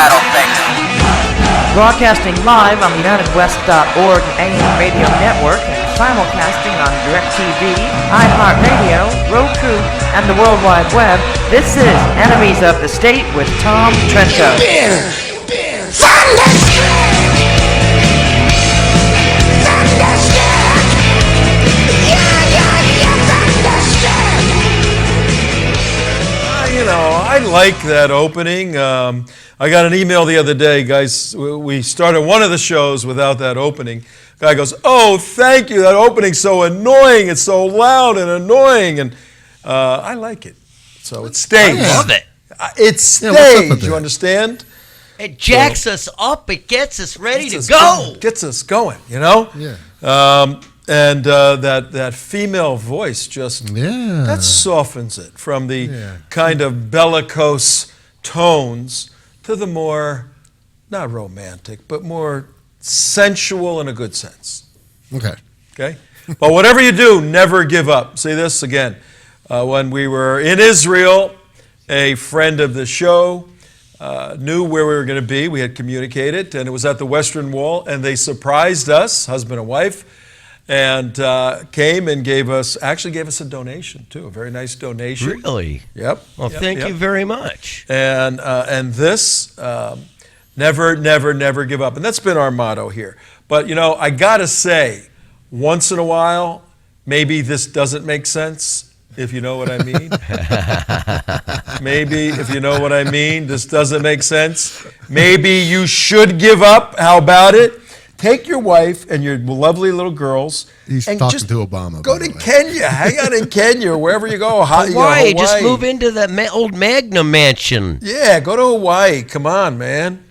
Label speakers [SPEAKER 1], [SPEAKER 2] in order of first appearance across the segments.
[SPEAKER 1] rattlesnake.
[SPEAKER 2] Broadcasting live on the UnitedWest.org AM radio network and simulcasting on DirecTV, iHeartRadio, Roku, and the World Wide Web, this is Enemies of the State with Tom Trento.
[SPEAKER 3] I like that opening. I got an email the other day, guys. We started one of the shows without that opening. Guy goes, "Oh, thank you. That opening's so annoying. It's so loud and annoying." And I like it. So it stays.
[SPEAKER 4] I love it.
[SPEAKER 3] It stays. You understand?
[SPEAKER 4] It jacks us up. It gets us ready to go.
[SPEAKER 3] Gets us going. You know.
[SPEAKER 5] Yeah.
[SPEAKER 3] And that female voice just that softens it from the kind of bellicose tones to the more, not romantic, but more sensual in a good sense. Okay? But whatever you do, never give up. Say this again. When we were in Israel, a friend of the show knew where we were going to be. We had communicated, and it was at the Western Wall, and they surprised us, husband and wife, and came and gave us a donation too, a very nice donation.
[SPEAKER 4] Really?
[SPEAKER 3] Yep.
[SPEAKER 4] Well, thank you very much.
[SPEAKER 3] And this, never, never, never give up. And that's been our motto here. But, I got to say, once in a while, maybe this doesn't make sense, if you know what I mean. Maybe, if you know what I mean, this doesn't make sense. Maybe you should give up. How about it? Take your wife and your lovely little girls.
[SPEAKER 5] He's
[SPEAKER 3] and
[SPEAKER 5] talking
[SPEAKER 3] just
[SPEAKER 5] to Obama.
[SPEAKER 3] Go to Kenya. Hang out in Kenya, wherever you go.
[SPEAKER 4] Hawaii. Just move into that old Magnum mansion.
[SPEAKER 3] Yeah, go to Hawaii. Come on, man.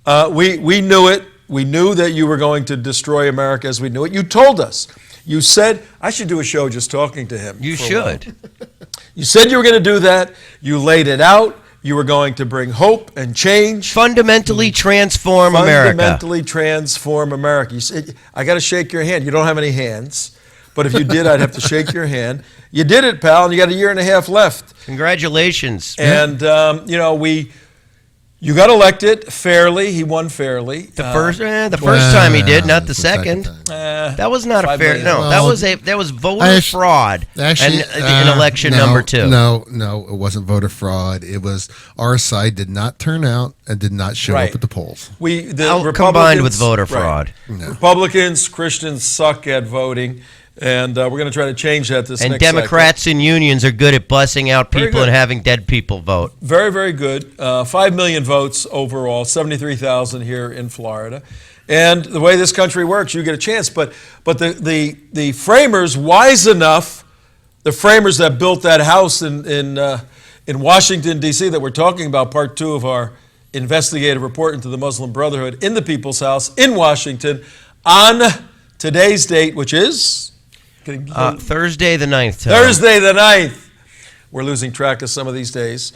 [SPEAKER 3] We knew it. We knew that you were going to destroy America as we knew it. You told us. You said, I should do a show just talking to him.
[SPEAKER 4] You should.
[SPEAKER 3] You said you were going to do that. You laid it out. You were going to bring hope and change.
[SPEAKER 4] Fundamentally transform America.
[SPEAKER 3] Fundamentally transform America. You said, I got to shake your hand. You don't have any hands. But if you did, I'd have to shake your hand. You did it, pal, and you got a year and a half left.
[SPEAKER 4] Congratulations.
[SPEAKER 3] And, you got elected fairly. He won fairly.
[SPEAKER 4] The first time he did, not the second. That was not a fair. No, that was voter fraud.
[SPEAKER 5] Actually,
[SPEAKER 4] in election number 2.
[SPEAKER 5] No, it wasn't voter fraud. It was our side did not turn out and did not show up at the polls.
[SPEAKER 4] Combined with voter fraud.
[SPEAKER 3] Right. No. Republicans, Christians suck at voting. And we're going to try to change that this next
[SPEAKER 4] Democrats
[SPEAKER 3] cycle.
[SPEAKER 4] and unions are good at bussing out people and having dead people vote.
[SPEAKER 3] Very, very good. 5 million votes overall, 73,000 here in Florida. And the way this country works, you get a chance. But the framers, wise enough, the framers that built that house in Washington, D.C. that we're talking about, part 2 of our investigative report into the Muslim Brotherhood in the People's House in Washington on today's date, which is...
[SPEAKER 4] Thursday the 9th.
[SPEAKER 3] Thursday the 9th. We're losing track of some of these days.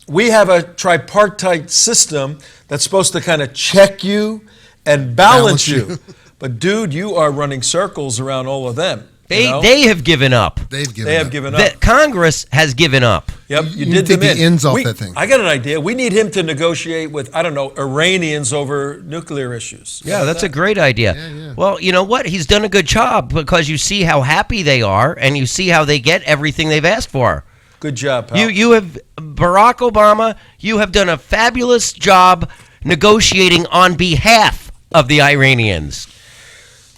[SPEAKER 3] We have a tripartite system that's supposed to kind of check you and balance you. But, dude, you are running circles around all of them.
[SPEAKER 4] They have given up.
[SPEAKER 5] They have given up.
[SPEAKER 4] Congress has given up.
[SPEAKER 3] Yep, you did them in.
[SPEAKER 5] The ends off that thing.
[SPEAKER 3] I got an idea. We need him to negotiate with, Iranians over nuclear issues.
[SPEAKER 4] Yeah, that's a great idea.
[SPEAKER 5] Yeah.
[SPEAKER 4] Well, you know what? He's done a good job because you see how happy they are and you see how they get everything they've asked for.
[SPEAKER 3] Good job, pal.
[SPEAKER 4] You have, Barack Obama, you have done a fabulous job negotiating on behalf of the Iranians.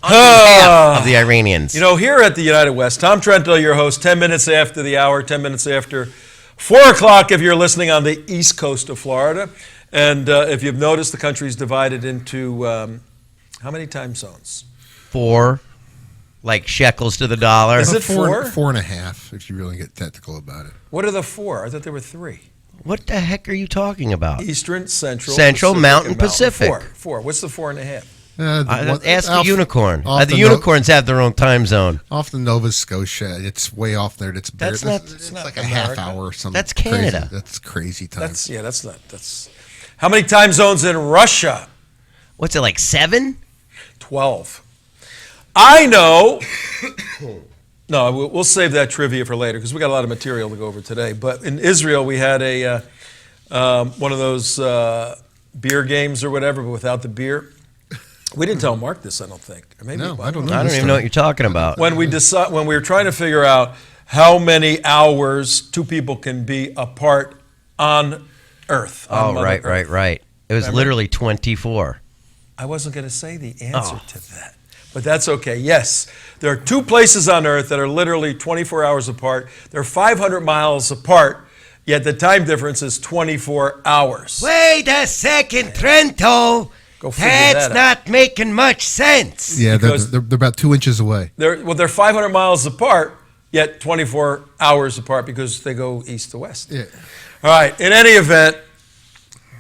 [SPEAKER 4] On behalf of the Iranians.
[SPEAKER 3] Here at the United West, Tom Trento, your host, 10 minutes after the hour, 10 minutes after 4 o'clock if you're listening on the east coast of Florida. And if you've noticed, the country's divided into how many time zones?
[SPEAKER 4] 4, like shekels to the dollar.
[SPEAKER 3] Is it 4?
[SPEAKER 5] 4.5, if you really get technical about it.
[SPEAKER 3] What are the 4? I thought there were 3.
[SPEAKER 4] What the heck are you talking about?
[SPEAKER 3] Eastern, Central,
[SPEAKER 4] Pacific, Mountain, Pacific.
[SPEAKER 3] 4. What's the 4.5?
[SPEAKER 4] Ask the unicorn. The unicorns have their own time zone.
[SPEAKER 5] Off the Nova Scotia, it's way off there. It's
[SPEAKER 4] not
[SPEAKER 5] like a half hour or something.
[SPEAKER 4] That's Canada.
[SPEAKER 5] Crazy. That's crazy time.
[SPEAKER 3] That's how many time zones in Russia?
[SPEAKER 4] What's it, like 7?
[SPEAKER 3] 12. I know. No, we'll save that trivia for later because we got a lot of material to go over today. But in Israel, we had one of those beer games or whatever, but without the beer. We didn't tell Mark this, I don't think. Or maybe,
[SPEAKER 5] No, I don't know.
[SPEAKER 4] I don't even know what you're talking about.
[SPEAKER 3] When we were trying to figure out how many hours two people can be apart on Earth. On Mother Earth.
[SPEAKER 4] Right. It was literally 24.
[SPEAKER 3] I wasn't going to say the answer to that, but that's okay. Yes, there are two places on Earth that are literally 24 hours apart. They're 500 miles apart, yet the time difference is 24 hours.
[SPEAKER 4] Wait a second, Trento.
[SPEAKER 3] Go figure that out.
[SPEAKER 4] Not making much sense.
[SPEAKER 5] Yeah,
[SPEAKER 3] Because
[SPEAKER 5] they're about 2 inches away.
[SPEAKER 3] They're 500 miles apart, yet 24 hours apart because they go east to west.
[SPEAKER 5] Yeah.
[SPEAKER 3] All right, in any event,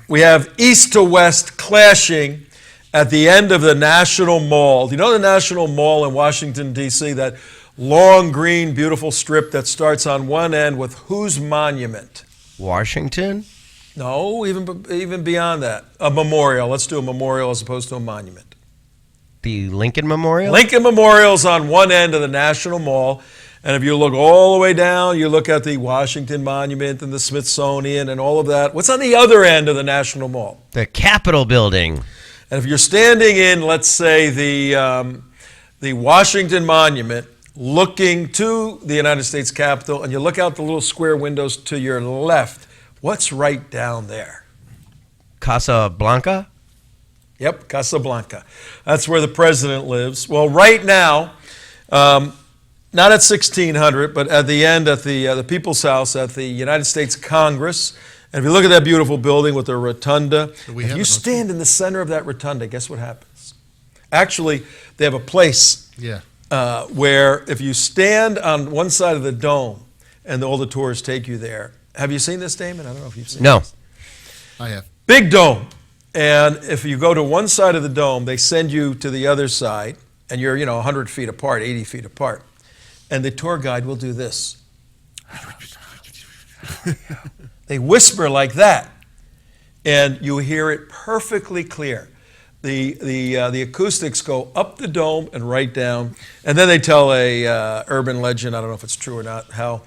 [SPEAKER 3] we have east to west clashing at the end of the National Mall. Do you know the National Mall in Washington, D.C., that long, green, beautiful strip that starts on one end with whose monument?
[SPEAKER 4] Washington?
[SPEAKER 3] No, even beyond that. A memorial. Let's do a memorial as opposed to a monument.
[SPEAKER 4] The Lincoln Memorial?
[SPEAKER 3] Lincoln Memorial's on one end of the National Mall. And if you look all the way down, you look at the Washington Monument and the Smithsonian and all of that. What's on the other end of the National Mall?
[SPEAKER 4] The Capitol Building.
[SPEAKER 3] And if you're standing in, let's say, the Washington Monument, looking to the United States Capitol, and you look out the little square windows to your left, what's right down there?
[SPEAKER 4] Casablanca?
[SPEAKER 3] Yep, Casablanca. That's where the president lives. Well, right now, not at 1600, but at the end at the People's House at the United States Congress. And if you look at that beautiful building with the rotunda, if you stand in the center of that rotunda, guess what happens? Actually, they have a place where if you stand on one side of the dome and all the tours take you there. Have you seen this, Damon? I don't know if you've seen this.
[SPEAKER 5] I have.
[SPEAKER 3] Big dome. And if you go to one side of the dome, they send you to the other side, and you're 100 feet apart, 80 feet apart. And the tour guide will do this. They whisper like that, and you hear it perfectly clear. The acoustics go up the dome and right down, and then they tell a urban legend, I don't know if it's true or not, how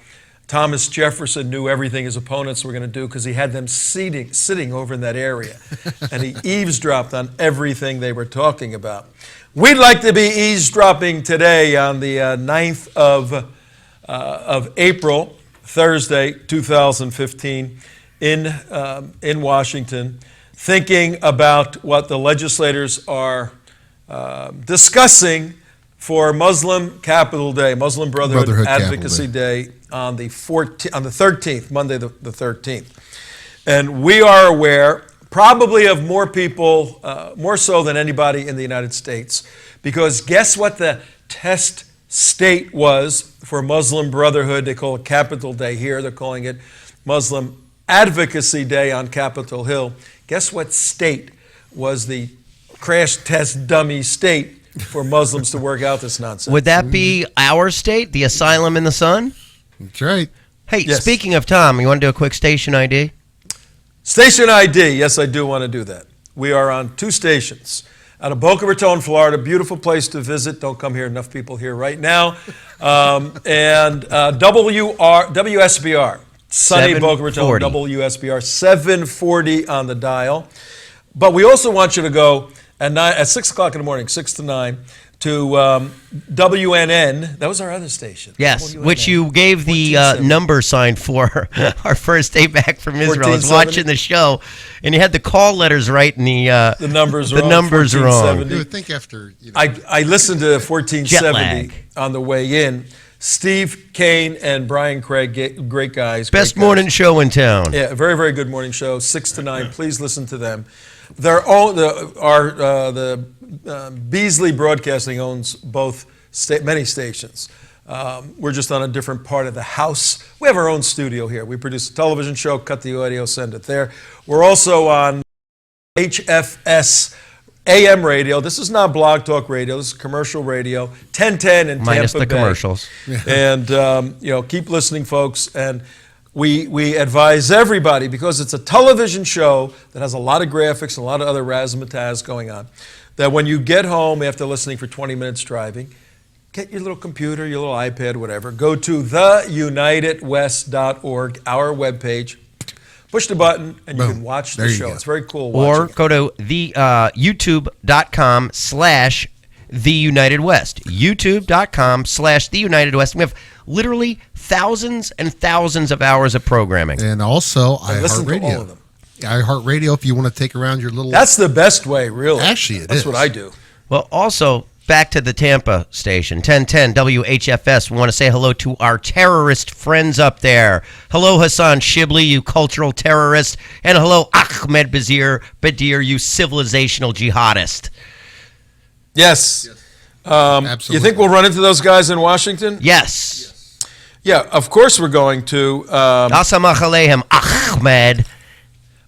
[SPEAKER 3] Thomas Jefferson knew everything his opponents were going to do because he had them sitting over in that area, and he eavesdropped on everything they were talking about. We'd like to be eavesdropping today on the 9th of April, Thursday, 2015, in Washington, thinking about what the legislators are discussing for Muslim Capital Day, Muslim Brotherhood Advocacy Day on the 13th, Monday the 13th. And we are aware probably of more people, more so than anybody in the United States, because guess what the test state was for Muslim Brotherhood? They call it Capital Day here. They're calling it Muslim Advocacy Day on Capitol Hill. Guess what state was the crash test dummy state for Muslims to work out this nonsense?
[SPEAKER 4] Would that be our state, the Asylum in the Sun?
[SPEAKER 5] That's right.
[SPEAKER 4] Hey,
[SPEAKER 3] Yes.
[SPEAKER 4] speaking of Tom, you want to do a quick station ID?
[SPEAKER 3] Station ID, yes, I do want to do that. We are on 2 stations. Out of Boca Raton, Florida, beautiful place to visit. Don't come here, enough people here right now. And WSBR, sunny Boca Raton,
[SPEAKER 4] 740.
[SPEAKER 3] WSBR, 740 on the dial. But we also want you to go at 6 o'clock in the morning, 6 to 9, to WNN. That was our other station.
[SPEAKER 4] Yes,
[SPEAKER 3] WNN.
[SPEAKER 4] which you gave the
[SPEAKER 3] 1470.
[SPEAKER 4] number sign for our first day back from Israel. I was
[SPEAKER 3] 1470.
[SPEAKER 4] watching the show, and you had the call letters right and the
[SPEAKER 3] numbers
[SPEAKER 4] the
[SPEAKER 3] wrong.
[SPEAKER 4] numbers wrong.
[SPEAKER 3] 1470.
[SPEAKER 5] You would think after.
[SPEAKER 3] I listened to 1470
[SPEAKER 4] lag.
[SPEAKER 3] on the way in. Steve Kane and Brian Craig, great guys.
[SPEAKER 4] Best
[SPEAKER 3] great guys.
[SPEAKER 4] morning show in town.
[SPEAKER 3] Yeah, very, very good morning show, 6 to 9. Please listen to them. The Beasley Broadcasting owns both many stations. We're just on a different part of the house. We have our own studio here. We produce a television show, cut the audio, send it there. We're also on HFS AM radio. This is not Blog Talk Radio. This is commercial radio. 1010 in
[SPEAKER 4] Minus
[SPEAKER 3] Tampa
[SPEAKER 4] the
[SPEAKER 3] Bay.
[SPEAKER 4] commercials.
[SPEAKER 3] And keep listening, folks. And we advise everybody, because it's a television show that has a lot of graphics and a lot of other razzmatazz going on, that when you get home after listening for 20 minutes driving, get your little computer, your little iPad, whatever. Go to theunitedwest.org, our webpage. Push the button, and you can watch the
[SPEAKER 5] There you
[SPEAKER 3] show.
[SPEAKER 5] go.
[SPEAKER 3] It's very cool
[SPEAKER 4] Or
[SPEAKER 3] watching it.
[SPEAKER 4] go to the youtube.com/The United West. youtube.com/The United West. We have literally thousands and thousands of hours of programming.
[SPEAKER 5] And also
[SPEAKER 3] And listen to all
[SPEAKER 5] iHeartRadio.
[SPEAKER 3] of them.
[SPEAKER 5] iHeartRadio, if you want to take around your little...
[SPEAKER 3] That's the best way, really.
[SPEAKER 5] Actually,
[SPEAKER 3] That's
[SPEAKER 5] is.
[SPEAKER 3] what I do.
[SPEAKER 4] Well, also, back to the Tampa station, 1010 WHFS. We want to say hello to our terrorist friends up there. Hello, Hassan Shibli, you cultural terrorist. And hello, Ahmed Badir, you civilizational jihadist.
[SPEAKER 3] Yes.
[SPEAKER 5] Absolutely.
[SPEAKER 3] You think we'll run into those guys in Washington?
[SPEAKER 4] Yes.
[SPEAKER 3] Yeah, of course we're going to.
[SPEAKER 4] Asamach aleihim, Ahmed.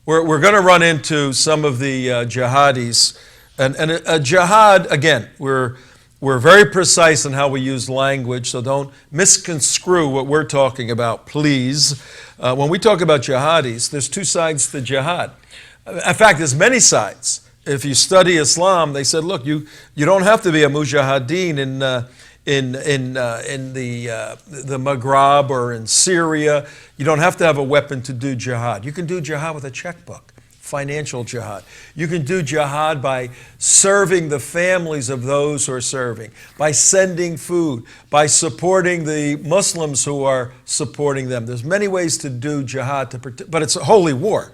[SPEAKER 3] We're going to run into some of the jihadis. And a jihad, again, we're very precise in how we use language, so don't misconstrue what we're talking about, please. When we talk about jihadis, there's two sides to jihad. In fact, there's many sides. If you study Islam, they said, look, you don't have to be a mujahideen in the Maghreb or in Syria. You don't have to have a weapon to do jihad. You can do jihad with a checkbook. Financial jihad. You can do jihad by serving the families of those who are serving, by sending food, by supporting the Muslims who are supporting them. There's many ways to do jihad, but it's a holy war.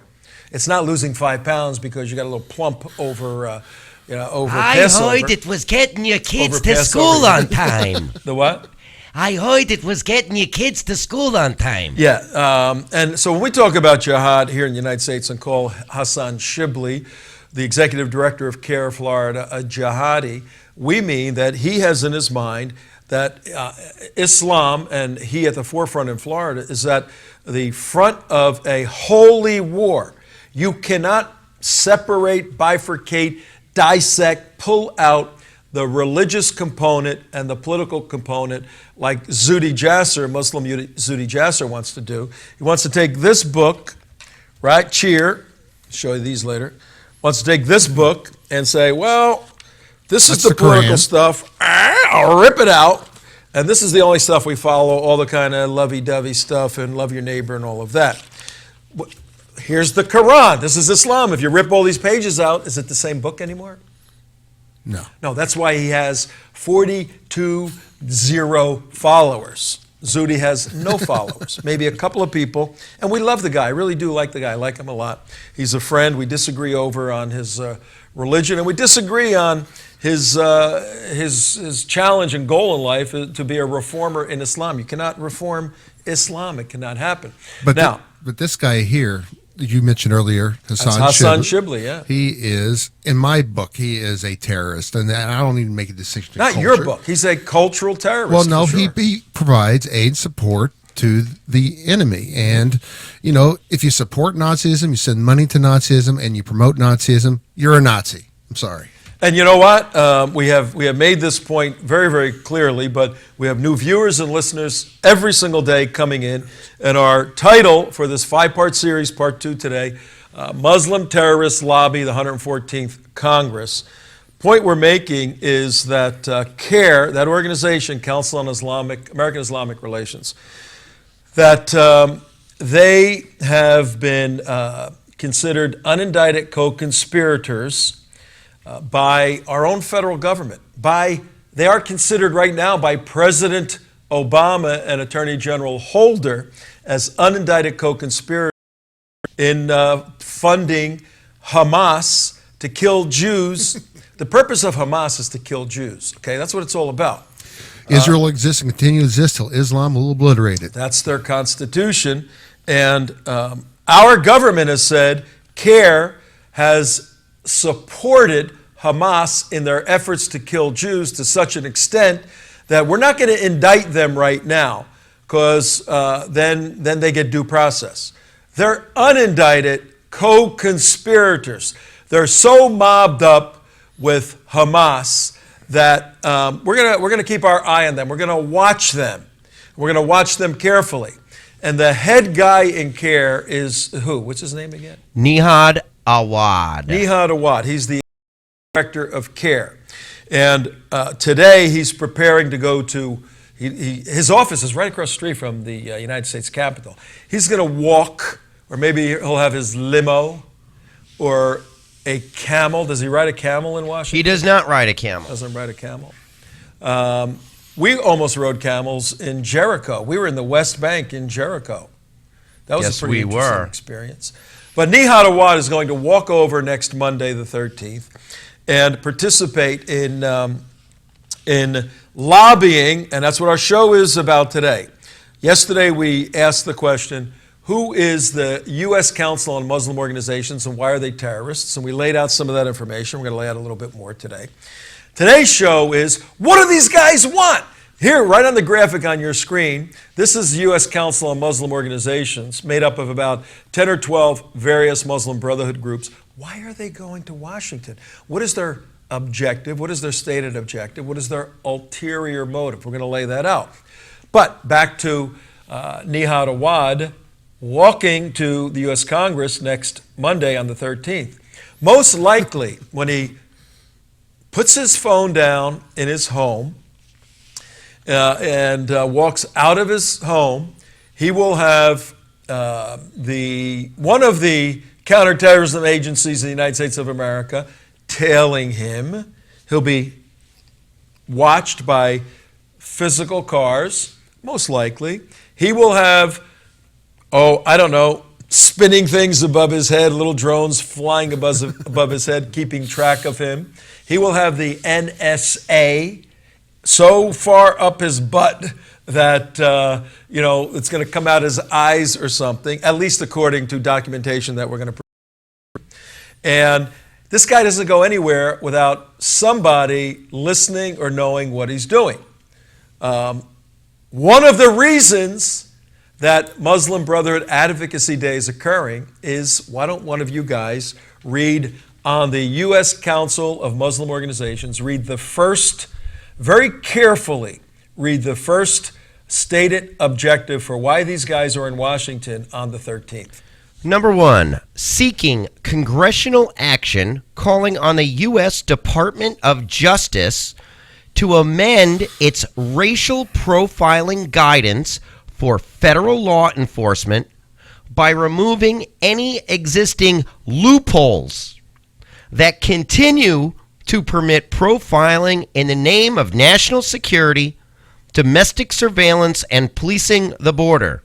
[SPEAKER 3] It's not losing 5 pounds because you got a little plump over Passover.
[SPEAKER 4] I heard it was getting your kids
[SPEAKER 3] Over
[SPEAKER 4] to
[SPEAKER 3] Passover.
[SPEAKER 4] school on time.
[SPEAKER 3] The what?
[SPEAKER 4] I heard it was getting your kids to school on time.
[SPEAKER 3] Yeah, and so when we talk about jihad here in the United States and call Hassan Shibli, the executive director of CAIR Florida, a jihadi, we mean that he has in his mind that Islam, and he at the forefront in Florida, is at the front of a holy war. You cannot separate, bifurcate, dissect, pull out the religious component and the political component like Zuhdi Jasser, Muslim Zuhdi Jasser wants to do. He wants to take this book, right, Cheer, show you these later, wants to take this book and say, well, this is the political
[SPEAKER 5] Quran
[SPEAKER 3] stuff, I'll rip it out, and this is the only stuff we follow, all the kind of lovey-dovey stuff and love your neighbor and all of that. Here's the Quran. This is Islam. If you rip all these pages out, is it the same book anymore?
[SPEAKER 5] No.
[SPEAKER 3] No, that's why he has 42 followers. Zuhdi has no followers, maybe a couple of people. And we love the guy. I really do like the guy. I like him a lot. He's a friend. We disagree over on his religion, and we disagree on his challenge and goal in life to be a reformer in Islam. You cannot reform Islam. It cannot happen.
[SPEAKER 5] But
[SPEAKER 3] now,
[SPEAKER 5] but this guy here, you mentioned earlier,
[SPEAKER 3] Hassan Shibli, yeah.
[SPEAKER 5] He is, in my book, he is a terrorist, and I don't even make a distinction. To
[SPEAKER 3] Not
[SPEAKER 5] culture.
[SPEAKER 3] your book. He's a cultural terrorist.
[SPEAKER 5] Well, no,
[SPEAKER 3] for sure.
[SPEAKER 5] he provides aid and support to the enemy, and if you support Nazism, you send money to Nazism, and you promote Nazism, you're a Nazi. I'm sorry.
[SPEAKER 3] And you know what? We have made this point very, very clearly, but we have new viewers and listeners every single day coming in. And our title for this 5-part series, part 2 today, Muslim Terrorist Lobby, the 114th Congress. Point we're making is that CAIR, that organization, Council on American Islamic Relations, that they have been considered unindicted co-conspirators by our own federal government. They are considered right now by President Obama and Attorney General Holder as unindicted co-conspirators in funding Hamas to kill Jews. The purpose of Hamas is to kill Jews. Okay, that's what it's all about.
[SPEAKER 5] Israel exists and continue to exist till Islam will obliterate it.
[SPEAKER 3] That's their constitution. And our government has said CAIR has supported Hamas in their efforts to kill Jews to such an extent that we're not going to indict them right now because then they get due process. They're unindicted co-conspirators. They're so mobbed up with Hamas that we're going to keep our eye on them. We're going to watch them. We're going to watch them carefully. And the head guy in CAIR is who? What's his name again?
[SPEAKER 4] Nihad Awad.
[SPEAKER 3] Nihad Awad. He's the director of CAIR. And today he's preparing to go to, his office is right across the street from the United States Capitol. He's going to walk or maybe he'll have his limo, or a camel. Does he ride a camel in Washington?
[SPEAKER 4] He does not ride a camel.
[SPEAKER 3] Doesn't ride a camel. We almost rode camels in Jericho. We were in the West Bank in Jericho. That was
[SPEAKER 4] Yes,
[SPEAKER 3] a pretty
[SPEAKER 4] we
[SPEAKER 3] interesting
[SPEAKER 4] were.
[SPEAKER 3] experience. But Nihad Awad is going to walk over next Monday, the 13th, and participate in lobbying, and that's what our show is about today. Yesterday we asked the question, who is the U.S. Council on Muslim Organizations and why are they terrorists? And we laid out some of that information. We're going to lay out a little bit more today. Today's show is, what do these guys want? Here, right on the graphic on your screen, this is the U.S. Council on Muslim Organizations, made up of about 10 or 12 various Muslim Brotherhood groups. Why are they going to Washington? What is their objective? What is their stated objective? What is their ulterior motive? We're going to lay that out. But back to Nihad Awad walking to the U.S. Congress next Monday on the 13th. Most likely, when he puts his phone down in his home and walks out of his home, he will have one of the counterterrorism agencies in the United States of America tailing him. He'll be watched by physical cars, most likely. He will have, spinning things above his head, little drones flying above his head, keeping track of him. He will have the NSA so far up his butt that, it's going to come out his eyes or something, at least according to documentation that we're going to present. And this guy doesn't go anywhere without somebody listening or knowing what he's doing. One of the reasons that Muslim Brotherhood Advocacy Day is occurring is, why don't one of you guys read on the U.S. Council of Muslim Organizations, very carefully read the first stated objective for why these guys are in Washington on the 13th.
[SPEAKER 4] Number 1, seeking congressional action calling on the U.S. Department of Justice to amend its racial profiling guidance for federal law enforcement by removing any existing loopholes that continue to permit profiling in the name of national security, domestic surveillance, and policing the border.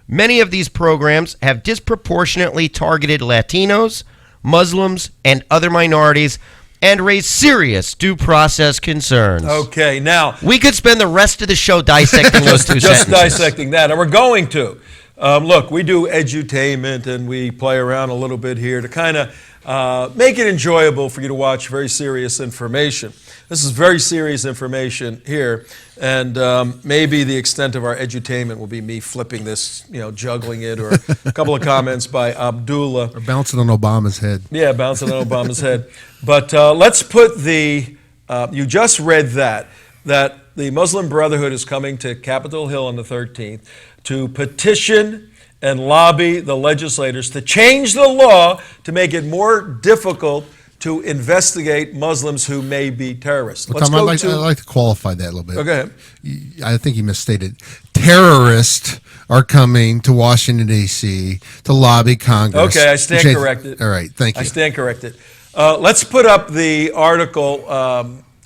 [SPEAKER 4] Many of these programs have disproportionately targeted Latinos, Muslims, and other minorities and raise serious due process concerns.
[SPEAKER 3] Okay, now
[SPEAKER 4] we could spend the rest of the show dissecting those two
[SPEAKER 3] just
[SPEAKER 4] sentences.
[SPEAKER 3] Dissecting that, and we're going to. Look, we do edutainment, and we play around a little bit here to kind of make it enjoyable for you to watch very serious information. This is very serious information here, and maybe the extent of our edutainment will be me flipping this, juggling it, or a couple of comments by Abdullah.
[SPEAKER 5] Or bouncing on Obama's head.
[SPEAKER 3] Yeah, bouncing on Obama's head. But let's put you just read that the Muslim Brotherhood is coming to Capitol Hill on the 13th to petition and lobby the legislators to change the law to make it more difficult to investigate Muslims who may be terrorists.
[SPEAKER 5] I'd like to qualify that a little bit.
[SPEAKER 3] Okay.
[SPEAKER 5] I think you misstated. Terrorists are coming to Washington, D.C. to lobby Congress.
[SPEAKER 3] Okay, I stand corrected.
[SPEAKER 5] All right, thank you.
[SPEAKER 3] I stand corrected. Let's put up the article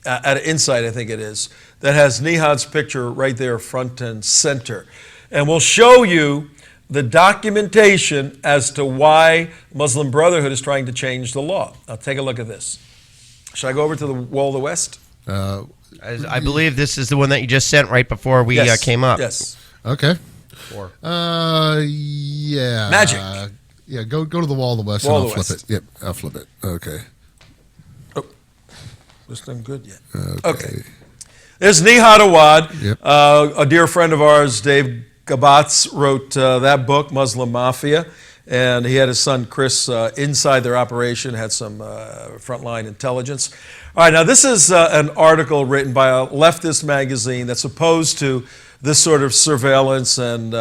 [SPEAKER 3] at Insight, I think it is, that has Nihad's picture right there front and center. And we'll show you the documentation as to why Muslim Brotherhood is trying to change the law. Now take a look at this. Should I go over to the Wall of the West?
[SPEAKER 4] I believe this is the one that you just sent right before we came up.
[SPEAKER 3] Yes.
[SPEAKER 5] Okay.
[SPEAKER 3] Yeah. Magic.
[SPEAKER 5] Yeah, go to the Wall of the West and I'll flip it. Yep, I'll flip it. Okay.
[SPEAKER 3] Oh, this done good yet? Okay. There's Nihad Awad.
[SPEAKER 5] Yep.
[SPEAKER 3] A dear friend of ours, Dave Gabatz, wrote that book, Muslim Mafia, and he had his son Chris inside their operation, had some frontline intelligence. All right, now this is an article written by a leftist magazine that's opposed to this sort of surveillance and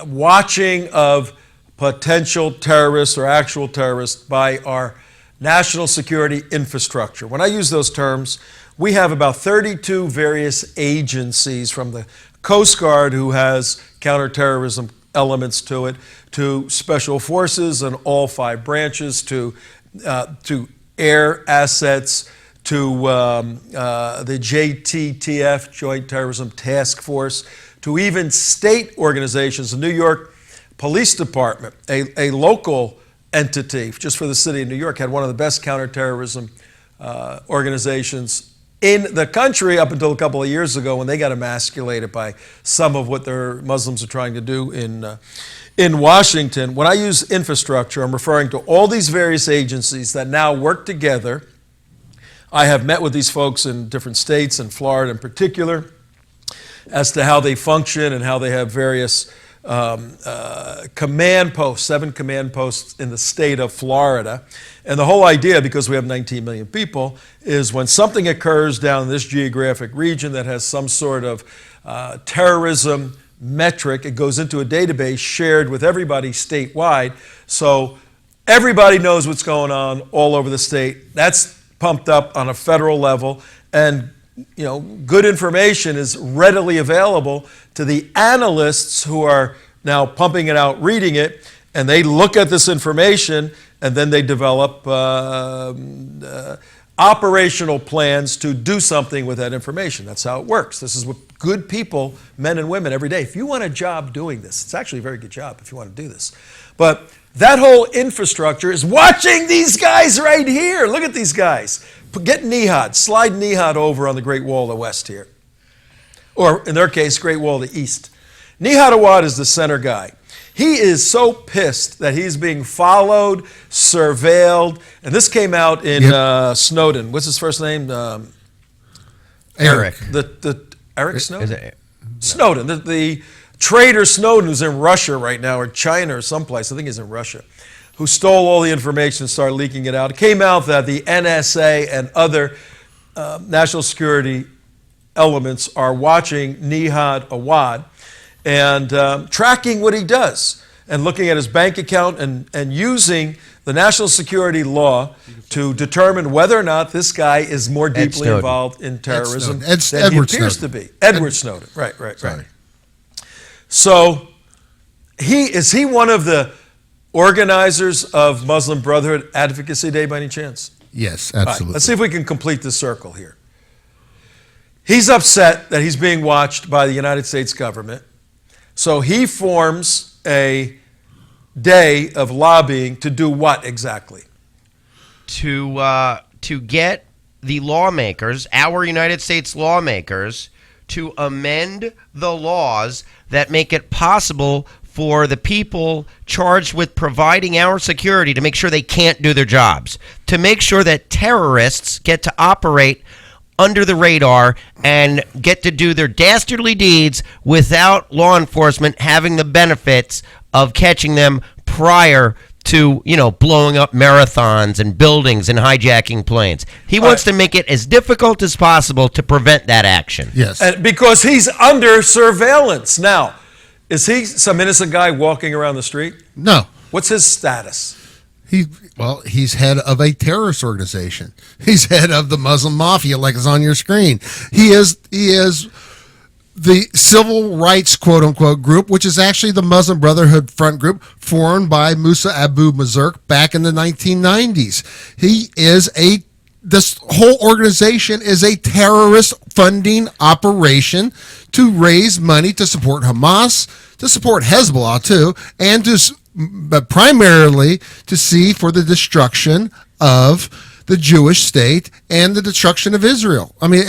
[SPEAKER 3] watching of potential terrorists or actual terrorists by our national security infrastructure. When I use those terms, we have about 32 various agencies, from the Coast Guard, who has counterterrorism elements to it, to special forces and all 5 branches, to air assets, to the JTTF, Joint Terrorism Task Force, to even state organizations. The New York Police Department, a local entity just for the city of New York, had one of the best counterterrorism organizations in the country up until a couple of years ago when they got emasculated by some of what their Muslims are trying to do in Washington. When I use infrastructure, I'm referring to all these various agencies that now work together. I have met with these folks in different states, and Florida in particular, as to how they function and how they have various command posts, 7 command posts in the state of Florida. And the whole idea, because we have 19 million people, is when something occurs down in this geographic region that has some sort of terrorism metric, it goes into a database shared with everybody statewide. So everybody knows what's going on all over the state. That's pumped up on a federal level, and good information is readily available to the analysts who are now pumping it out, reading it, and they look at this information, and then they develop operational plans to do something with that information. That's how it works. This is what good people, men and women, every day. If you want a job doing this, it's actually a very good job if you want to do this. But that whole infrastructure is watching these guys right here. Look at these guys. Get Nihad, slide Nihad over on the Great Wall of the West here. Or in their case, Great Wall of the East. Nihad Awad is the center guy. He is so pissed that he's being followed, surveilled, and this came out in Snowden. What's his first name?
[SPEAKER 4] Eric.
[SPEAKER 3] Eric Snowden? Snowden. The traitor Snowden, who's in Russia right now, or China or someplace, I think he's in Russia, who stole all the information and started leaking it out. It came out that the NSA and other national security elements are watching Nihad Awad and tracking what he does and looking at his bank account and using the national security law to determine whether or not this guy is more deeply involved in terrorism than he appears to be. Edward Snowden. Right. So is he one of the organizers of Muslim Brotherhood Advocacy Day by any chance?
[SPEAKER 5] Yes, absolutely.
[SPEAKER 3] Right, let's see if we can complete the circle here. He's upset that he's being watched by the United States government, so he forms a day of lobbying to do what exactly?
[SPEAKER 4] To get the lawmakers, our United States lawmakers, to amend the laws that make it possible for the people charged with providing our security to make sure they can't do their jobs, to make sure that terrorists get to operate under the radar and get to do their dastardly deeds without law enforcement having the benefits of catching them prior to, blowing up marathons and buildings and hijacking planes. He wants to make it as difficult as possible to prevent that action.
[SPEAKER 5] Yes.
[SPEAKER 3] And because he's under surveillance. Now, is he some innocent guy walking around the street?
[SPEAKER 5] No.
[SPEAKER 3] What's his status?
[SPEAKER 5] He's head of a terrorist organization. He's head of the Muslim Mafia, like it's on your screen. He is the civil rights, quote unquote, group, which is actually the Muslim Brotherhood Front group formed by Musa Abu Mazurk back in the 1990s. This whole organization is a terrorist funding operation to raise money to support Hamas, to support Hezbollah too, and but primarily to see for the destruction of the Jewish state and the destruction of Israel. I mean,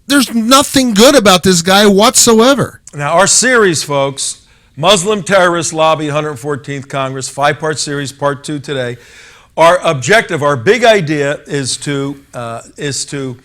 [SPEAKER 5] there's nothing good about this guy whatsoever.
[SPEAKER 3] Now, our series, folks, Muslim Terrorist Lobby, 114th Congress, 5-part series, part 2 today. Our objective, our big idea is to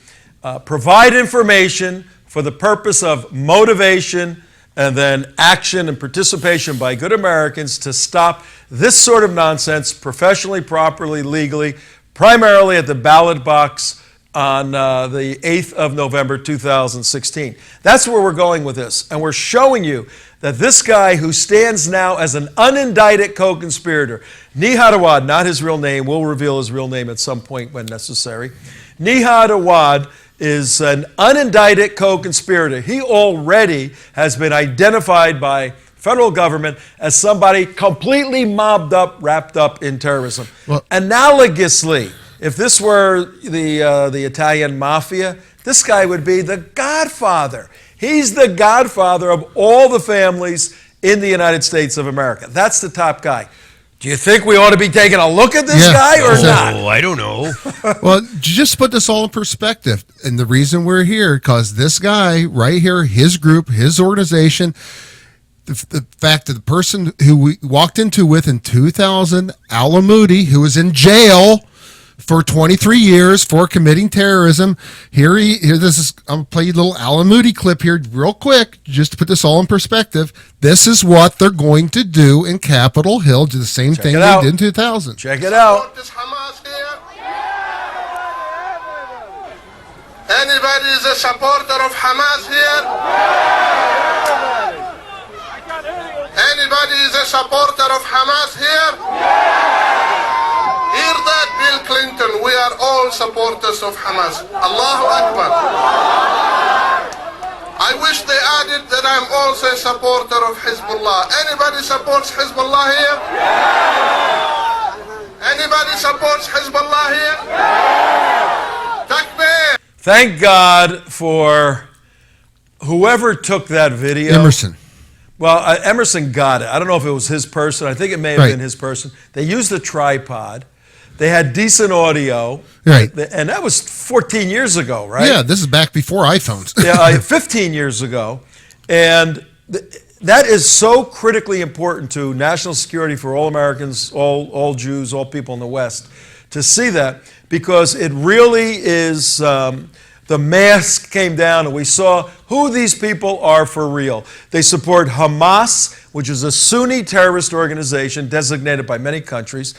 [SPEAKER 3] provide information for the purpose of motivation and then action and participation by good Americans to stop this sort of nonsense professionally, properly, legally, primarily at the ballot box on the 8th of November 2016. That's where we're going with this. And we're showing you that this guy who stands now as an unindicted co-conspirator, Nihad Awad, not his real name, we'll reveal his real name at some point when necessary. Nihad Awad is an unindicted co-conspirator. He already has been identified by federal government as somebody completely mobbed up, wrapped up in terrorism.
[SPEAKER 5] Well,
[SPEAKER 3] analogously, if this were the Italian mafia, this guy would be the godfather. He's the godfather of all the families in the United States of America. That's the top guy. Do you think we ought to be taking a look at this guy or not?
[SPEAKER 4] Oh, I don't know.
[SPEAKER 5] Well, just put this all in perspective. And the reason we're here, because this guy right here, his group, his organization, the fact that the person who we walked into with in 2000, Al-Moody, who was in jail for 23 years for committing terrorism. Here this is, I'm going to play you a little Al-Moody clip here real quick, just to put this all in perspective. This is what they're going to do in Capitol Hill, do the same thing they did in 2000.
[SPEAKER 3] Check it out.
[SPEAKER 1] Anybody is a supporter of Hamas here? Anybody is a supporter of Hamas here? Hear that, Bill Clinton. We are all supporters of Hamas. Allahu Akbar. I wish they added that I'm also a supporter of Hezbollah. Anybody supports Hezbollah here? Anybody supports Hezbollah here? Takbir.
[SPEAKER 3] Thank God for whoever took that video.
[SPEAKER 5] Emerson.
[SPEAKER 3] Well, Emerson got it. I don't know if it was his person. I think it may have been his person. They used a tripod. They had decent audio.
[SPEAKER 5] Right.
[SPEAKER 3] And that was 14 years ago, right?
[SPEAKER 5] Yeah, this is back before iPhones.
[SPEAKER 3] Yeah, 15 years ago. And that is so critically important to national security for all Americans, all Jews, all people in the West, to see that, because it really is, the mask came down and we saw who these people are for real. They support Hamas, which is a Sunni terrorist organization designated by many countries,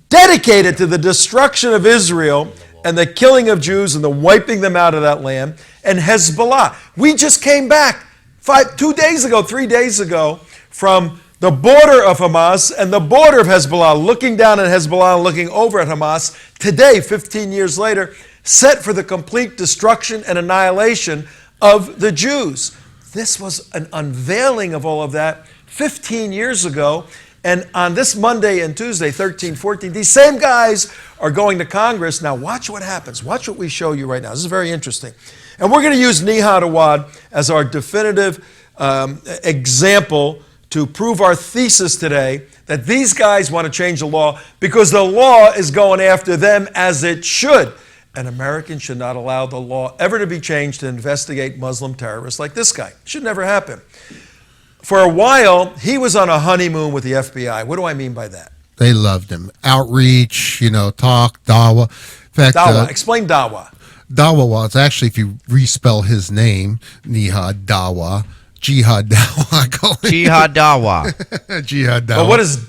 [SPEAKER 3] dedicated to the destruction of Israel and the killing of Jews and the wiping them out of that land, and Hezbollah. We just came back 3 days ago from the border of Hamas and the border of Hezbollah, looking down at Hezbollah and looking over at Hamas. Today, 15 years later, set for the complete destruction and annihilation of the Jews. This was an unveiling of all of that 15 years ago. And on this Monday and Tuesday, 13, 14, these same guys are going to Congress. Now watch what happens. Watch what we show you right now. This is very interesting. And we're going to use Nihad Awad as our definitive example to prove our thesis today that these guys want to change the law because the law is going after them as it should. And Americans should not allow the law ever to be changed to investigate Muslim terrorists like this guy. It should never happen. For a while, he was on a honeymoon with the FBI. What do I mean by that?
[SPEAKER 5] They loved him. Outreach, talk, dawa. In fact,
[SPEAKER 3] dawa. Explain dawa.
[SPEAKER 5] Dawa was actually, if you respell his name, Nihad Dawa, Jihad Dawa.
[SPEAKER 4] Jihad Dawa.
[SPEAKER 5] Jihad Dawa.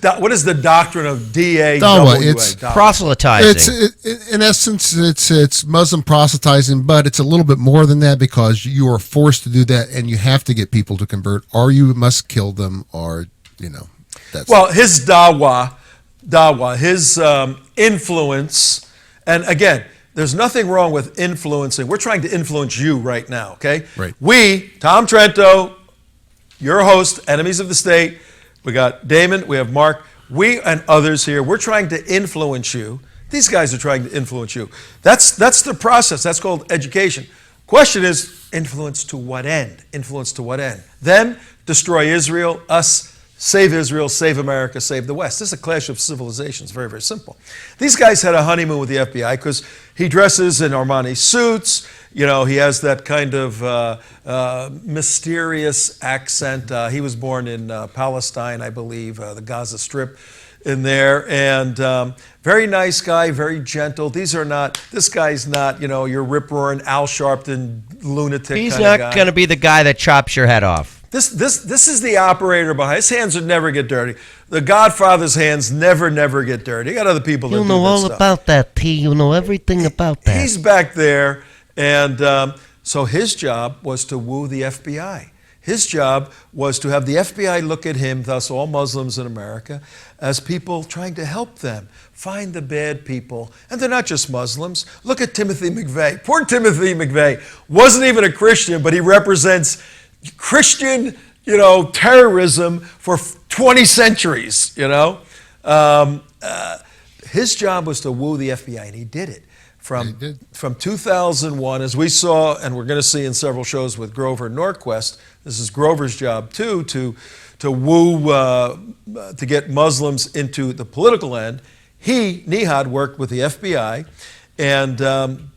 [SPEAKER 3] But what is the doctrine of D-A-W-A?
[SPEAKER 5] Dawa, it's
[SPEAKER 4] proselytizing.
[SPEAKER 5] In essence, it's Muslim proselytizing, but it's a little bit more than that because you are forced to do that, and you have to get people to convert, or you must kill them, or that's.
[SPEAKER 3] Well, his dawa, his influence, and again, there's nothing wrong with influencing. We're trying to influence you right now, okay?
[SPEAKER 5] Right.
[SPEAKER 3] We, Tom Trento, your host, Enemies of the State, we got Damon, we have Mark, we and others here, we're trying to influence you. These guys are trying to influence you. That's the process. That's called education. Question is, influence to what end? Influence to what end? Them, destroy Israel, us, save Israel, save America, save the West. This is a clash of civilizations. Very, very simple. These guys had a honeymoon with the FBI because he dresses in Armani suits. He has that kind of mysterious accent. He was born in Palestine, I believe, the Gaza Strip in there. And very nice guy, very gentle. This guy's not, your rip-roaring Al Sharpton lunatic
[SPEAKER 4] He's
[SPEAKER 3] kind of guy.
[SPEAKER 4] not going to be the guy that chops your head off.
[SPEAKER 3] This is the operator behind. His hands would never get dirty. The Godfather's hands never get dirty. You got other people that do that stuff.
[SPEAKER 4] You know all about that, P. You know everything about that.
[SPEAKER 3] He's back there, and so his job was to woo the FBI. His job was to have the FBI look at him, thus all Muslims in America, as people trying to help them find the bad people. And they're not just Muslims. Look at Timothy McVeigh. Poor Timothy McVeigh wasn't even a Christian, but he represents Christian terrorism for 20 centuries, his job was to woo the FBI, and he did it. From 2001, as we saw, and we're going to see in several shows with Grover Norquist, this is Grover's job too, to woo, to get Muslims into the political end. Nihad, worked with the FBI, and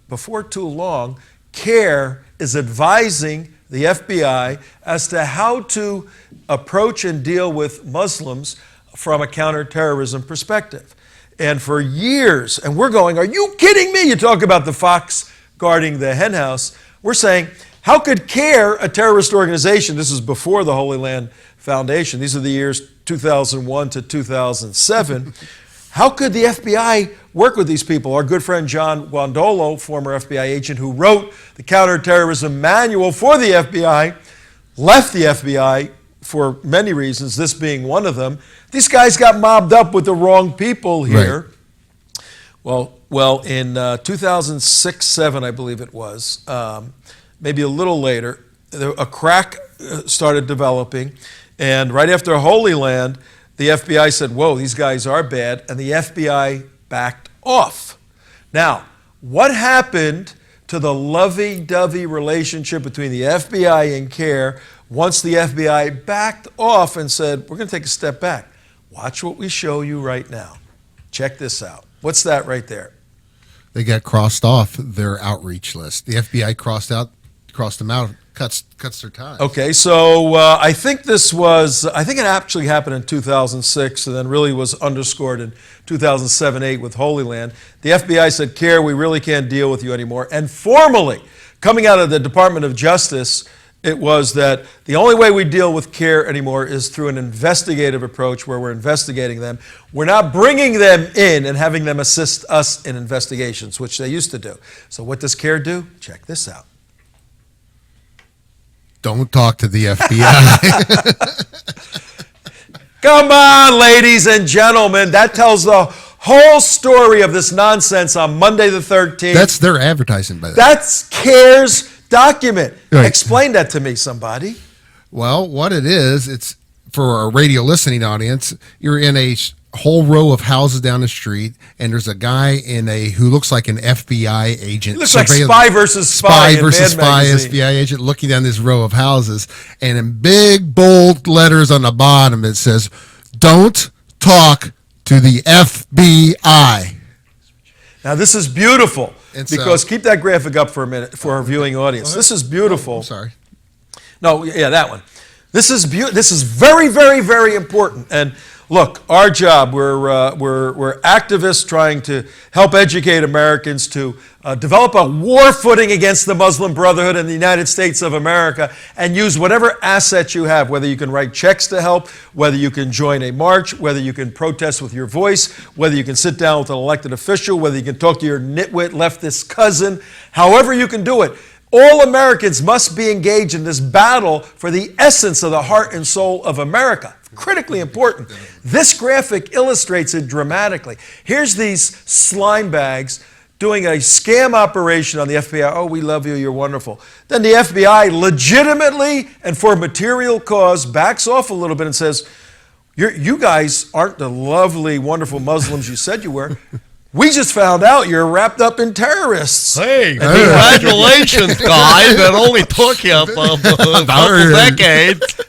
[SPEAKER 3] before too long, CAIR is advising the FBI as to how to approach and deal with Muslims from a counterterrorism perspective. And for years, and we're going, are you kidding me? You talk about the fox guarding the hen house. We're saying, how could CAIR, a terrorist organization, this is before the Holy Land Foundation, these are the years 2001 to 2007, how could the FBI work with these people? Our good friend John Guandolo, former FBI agent who wrote the counterterrorism manual for the FBI, left the FBI for many reasons, this being one of them. These guys got mobbed up with the wrong people here. Right. Well, in 2006-07, I believe it was, maybe a little later, a crack started developing, and right after Holy Land, the FBI said, whoa, these guys are bad, and the FBI backed off. Now, what happened to the lovey-dovey relationship between the FBI and CAIR once the FBI backed off and said, we're going to take a step back? Watch what we show you right now. Check this out. What's that right there?
[SPEAKER 5] They got crossed off their outreach list. The FBI crossed them out, cuts their ties. Okay,
[SPEAKER 3] so I think it actually happened in 2006 and then really was underscored in 2007-08 with Holy Land. The FBI said, CAIR, we really can't deal with you anymore. And formally, coming out of the Department of Justice, it was that the only way we deal with CAIR anymore is through an investigative approach where we're investigating them. We're not bringing them in and having them assist us in investigations, which they used to do. So what does CAIR do? Check this out.
[SPEAKER 5] Don't talk to the FBI.
[SPEAKER 3] Come on, ladies and gentlemen. That tells the whole story of this nonsense on Monday the 13th.
[SPEAKER 5] That's their advertising, by the way.
[SPEAKER 3] That's CAIR's document.
[SPEAKER 5] Right.
[SPEAKER 3] Explain that to me, somebody.
[SPEAKER 5] Well, what it is, it's for a radio listening audience. You're in a whole row of houses down the street, and there's a guy who looks like an FBI agent.
[SPEAKER 3] He looks like Spy versus Spy
[SPEAKER 5] FBI agent looking down this row of houses, and in big, bold letters on the bottom, it says, don't talk to the FBI.
[SPEAKER 3] Now, this is beautiful, because keep that graphic up for a minute for our viewing audience. This is beautiful.
[SPEAKER 5] Oh, I'm sorry.
[SPEAKER 3] No, yeah, that one. This is very, very, very important. And look, our job, we're activists trying to help educate Americans to develop a war footing against the Muslim Brotherhood in the United States of America and use whatever assets you have, whether you can write checks to help, whether you can join a march, whether you can protest with your voice, whether you can sit down with an elected official, whether you can talk to your nitwit leftist cousin, however you can do it. All Americans must be engaged in this battle for the essence of the heart and soul of America. Critically important. This graphic illustrates it dramatically. Here's these slime bags doing a scam operation on the FBI. Oh, we love you, you're wonderful. Then the FBI legitimately and for material cause backs off a little bit and says, you guys aren't the lovely, wonderful Muslims you said you were. We just found out you're wrapped up in terrorists.
[SPEAKER 4] Hey, congratulations, guys. It only took you a couple decades.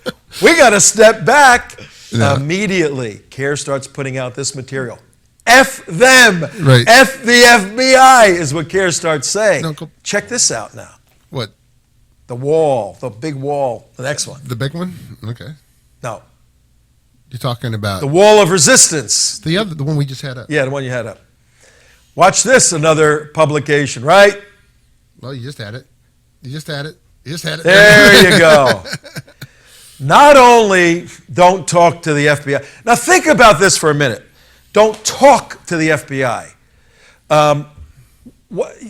[SPEAKER 3] We got to step back. Yeah. Immediately, CAIR starts putting out this material. F them.
[SPEAKER 5] Right.
[SPEAKER 3] F the FBI is what CAIR starts saying. No, check this out now.
[SPEAKER 5] What?
[SPEAKER 3] The wall, the big wall, the next one.
[SPEAKER 5] The big one? Okay.
[SPEAKER 3] No.
[SPEAKER 5] You're talking about
[SPEAKER 3] the wall of resistance.
[SPEAKER 5] The one we just had up.
[SPEAKER 3] Yeah, the one you had up. Watch this, another publication, right?
[SPEAKER 5] Well, you just had it. You just had it.
[SPEAKER 3] There you go. Not only don't talk to the FBI. Now think about this for a minute. Don't talk to the FBI.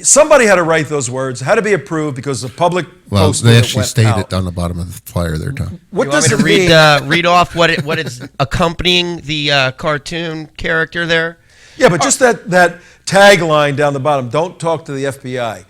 [SPEAKER 3] Somebody had to write those words. Had to be approved because the public posted it.
[SPEAKER 5] They actually stated on the bottom of the flyer there, Tom.
[SPEAKER 3] What
[SPEAKER 4] you
[SPEAKER 3] does
[SPEAKER 4] want me
[SPEAKER 3] it
[SPEAKER 4] to
[SPEAKER 3] mean?
[SPEAKER 4] read off what is accompanying the cartoon character there?
[SPEAKER 3] Yeah, but just that tagline down the bottom, don't talk to the FBI.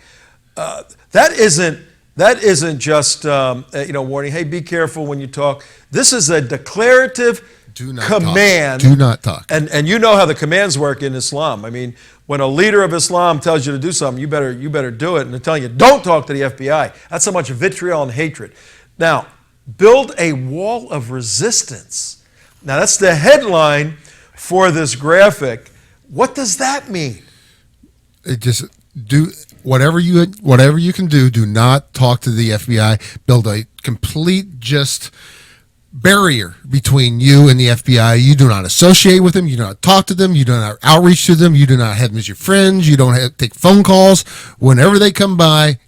[SPEAKER 3] That isn't That isn't just warning. Hey, be careful when you talk. This is a declarative command.
[SPEAKER 5] Do not talk.
[SPEAKER 3] And you know how the commands work in Islam. I mean, when a leader of Islam tells you to do something, you better do it. And they're telling you, don't talk to the FBI. That's how much vitriol and hatred. Now, build a wall of resistance. Now, that's the headline for this graphic. What does that mean?
[SPEAKER 5] It just do whatever you can do. Do not talk to the FBI. Build a complete just barrier between you and the FBI. You do not associate with them. You do not talk to them. You do not outreach to them. You do not have them as your friends. You don't take phone calls. Whenever they come by,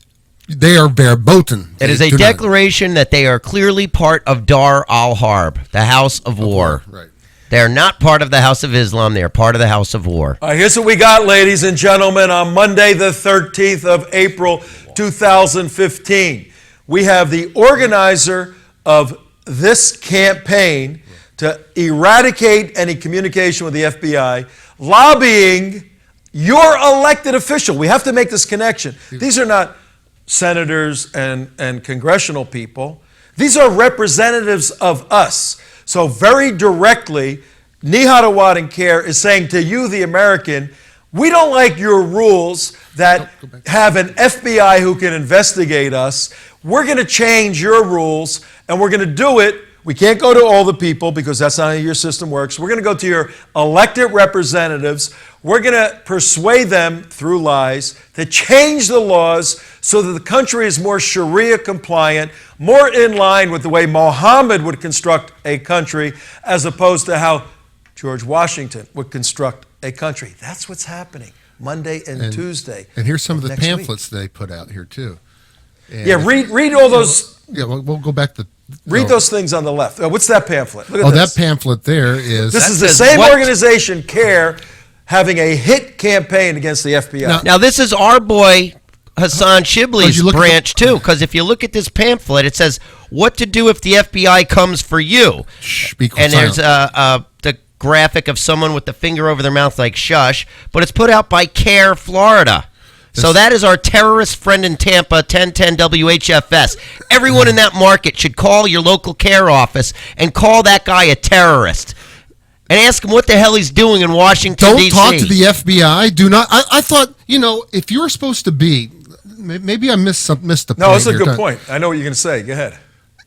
[SPEAKER 5] they are verboten.
[SPEAKER 4] It is a declaration that they are clearly part of Dar al-Harb, the House of War.
[SPEAKER 5] Right.
[SPEAKER 4] They are not part of the House of Islam. They are part of the House of War.
[SPEAKER 3] All right, here's what we got, ladies and gentlemen. On Monday, the 13th of April, 2015, we have the organizer of this campaign to eradicate any communication with the FBI, lobbying your elected official. We have to make this connection. These are not senators and congressional people. These are representatives of us. So very directly, Nihad Awad and CAIR is saying to you, the American, we don't like your rules that have an FBI who can investigate us. We're going to change your rules, and we're going to do it. We can't go to all the people because that's not how your system works. We're going to go to your elected representatives. We're going to persuade them through lies to change the laws so that the country is more Sharia compliant, more in line with the way Mohammed would construct a country, as opposed to how George Washington would construct a country. That's what's happening Monday and Tuesday.
[SPEAKER 5] And here's some of the pamphlets they put out here too. And
[SPEAKER 3] read all those.
[SPEAKER 5] Yeah, we'll go back to.
[SPEAKER 3] Read those things on the left. What's that pamphlet? Look at
[SPEAKER 5] this. That pamphlet there is.
[SPEAKER 3] This is the same organization, CAIR, having a hit campaign against the FBI.
[SPEAKER 4] Now this is our boy Hassan Shibley's branch too, because if you look at this pamphlet, it says what to do if the FBI comes for you. And there's the graphic of someone with the finger over their mouth like shush, but it's put out by CAIR Florida. So that is our terrorist friend in Tampa, 1010 WHFS. Everyone in that market should call your local CAIR office and call that guy a terrorist. And ask him what the hell he's doing in Washington, D.C.
[SPEAKER 5] Don't talk to the FBI. Do not. I thought, if you're supposed to be, maybe I missed the point.
[SPEAKER 3] No, it's a good point. I know what you're going to say. Go ahead.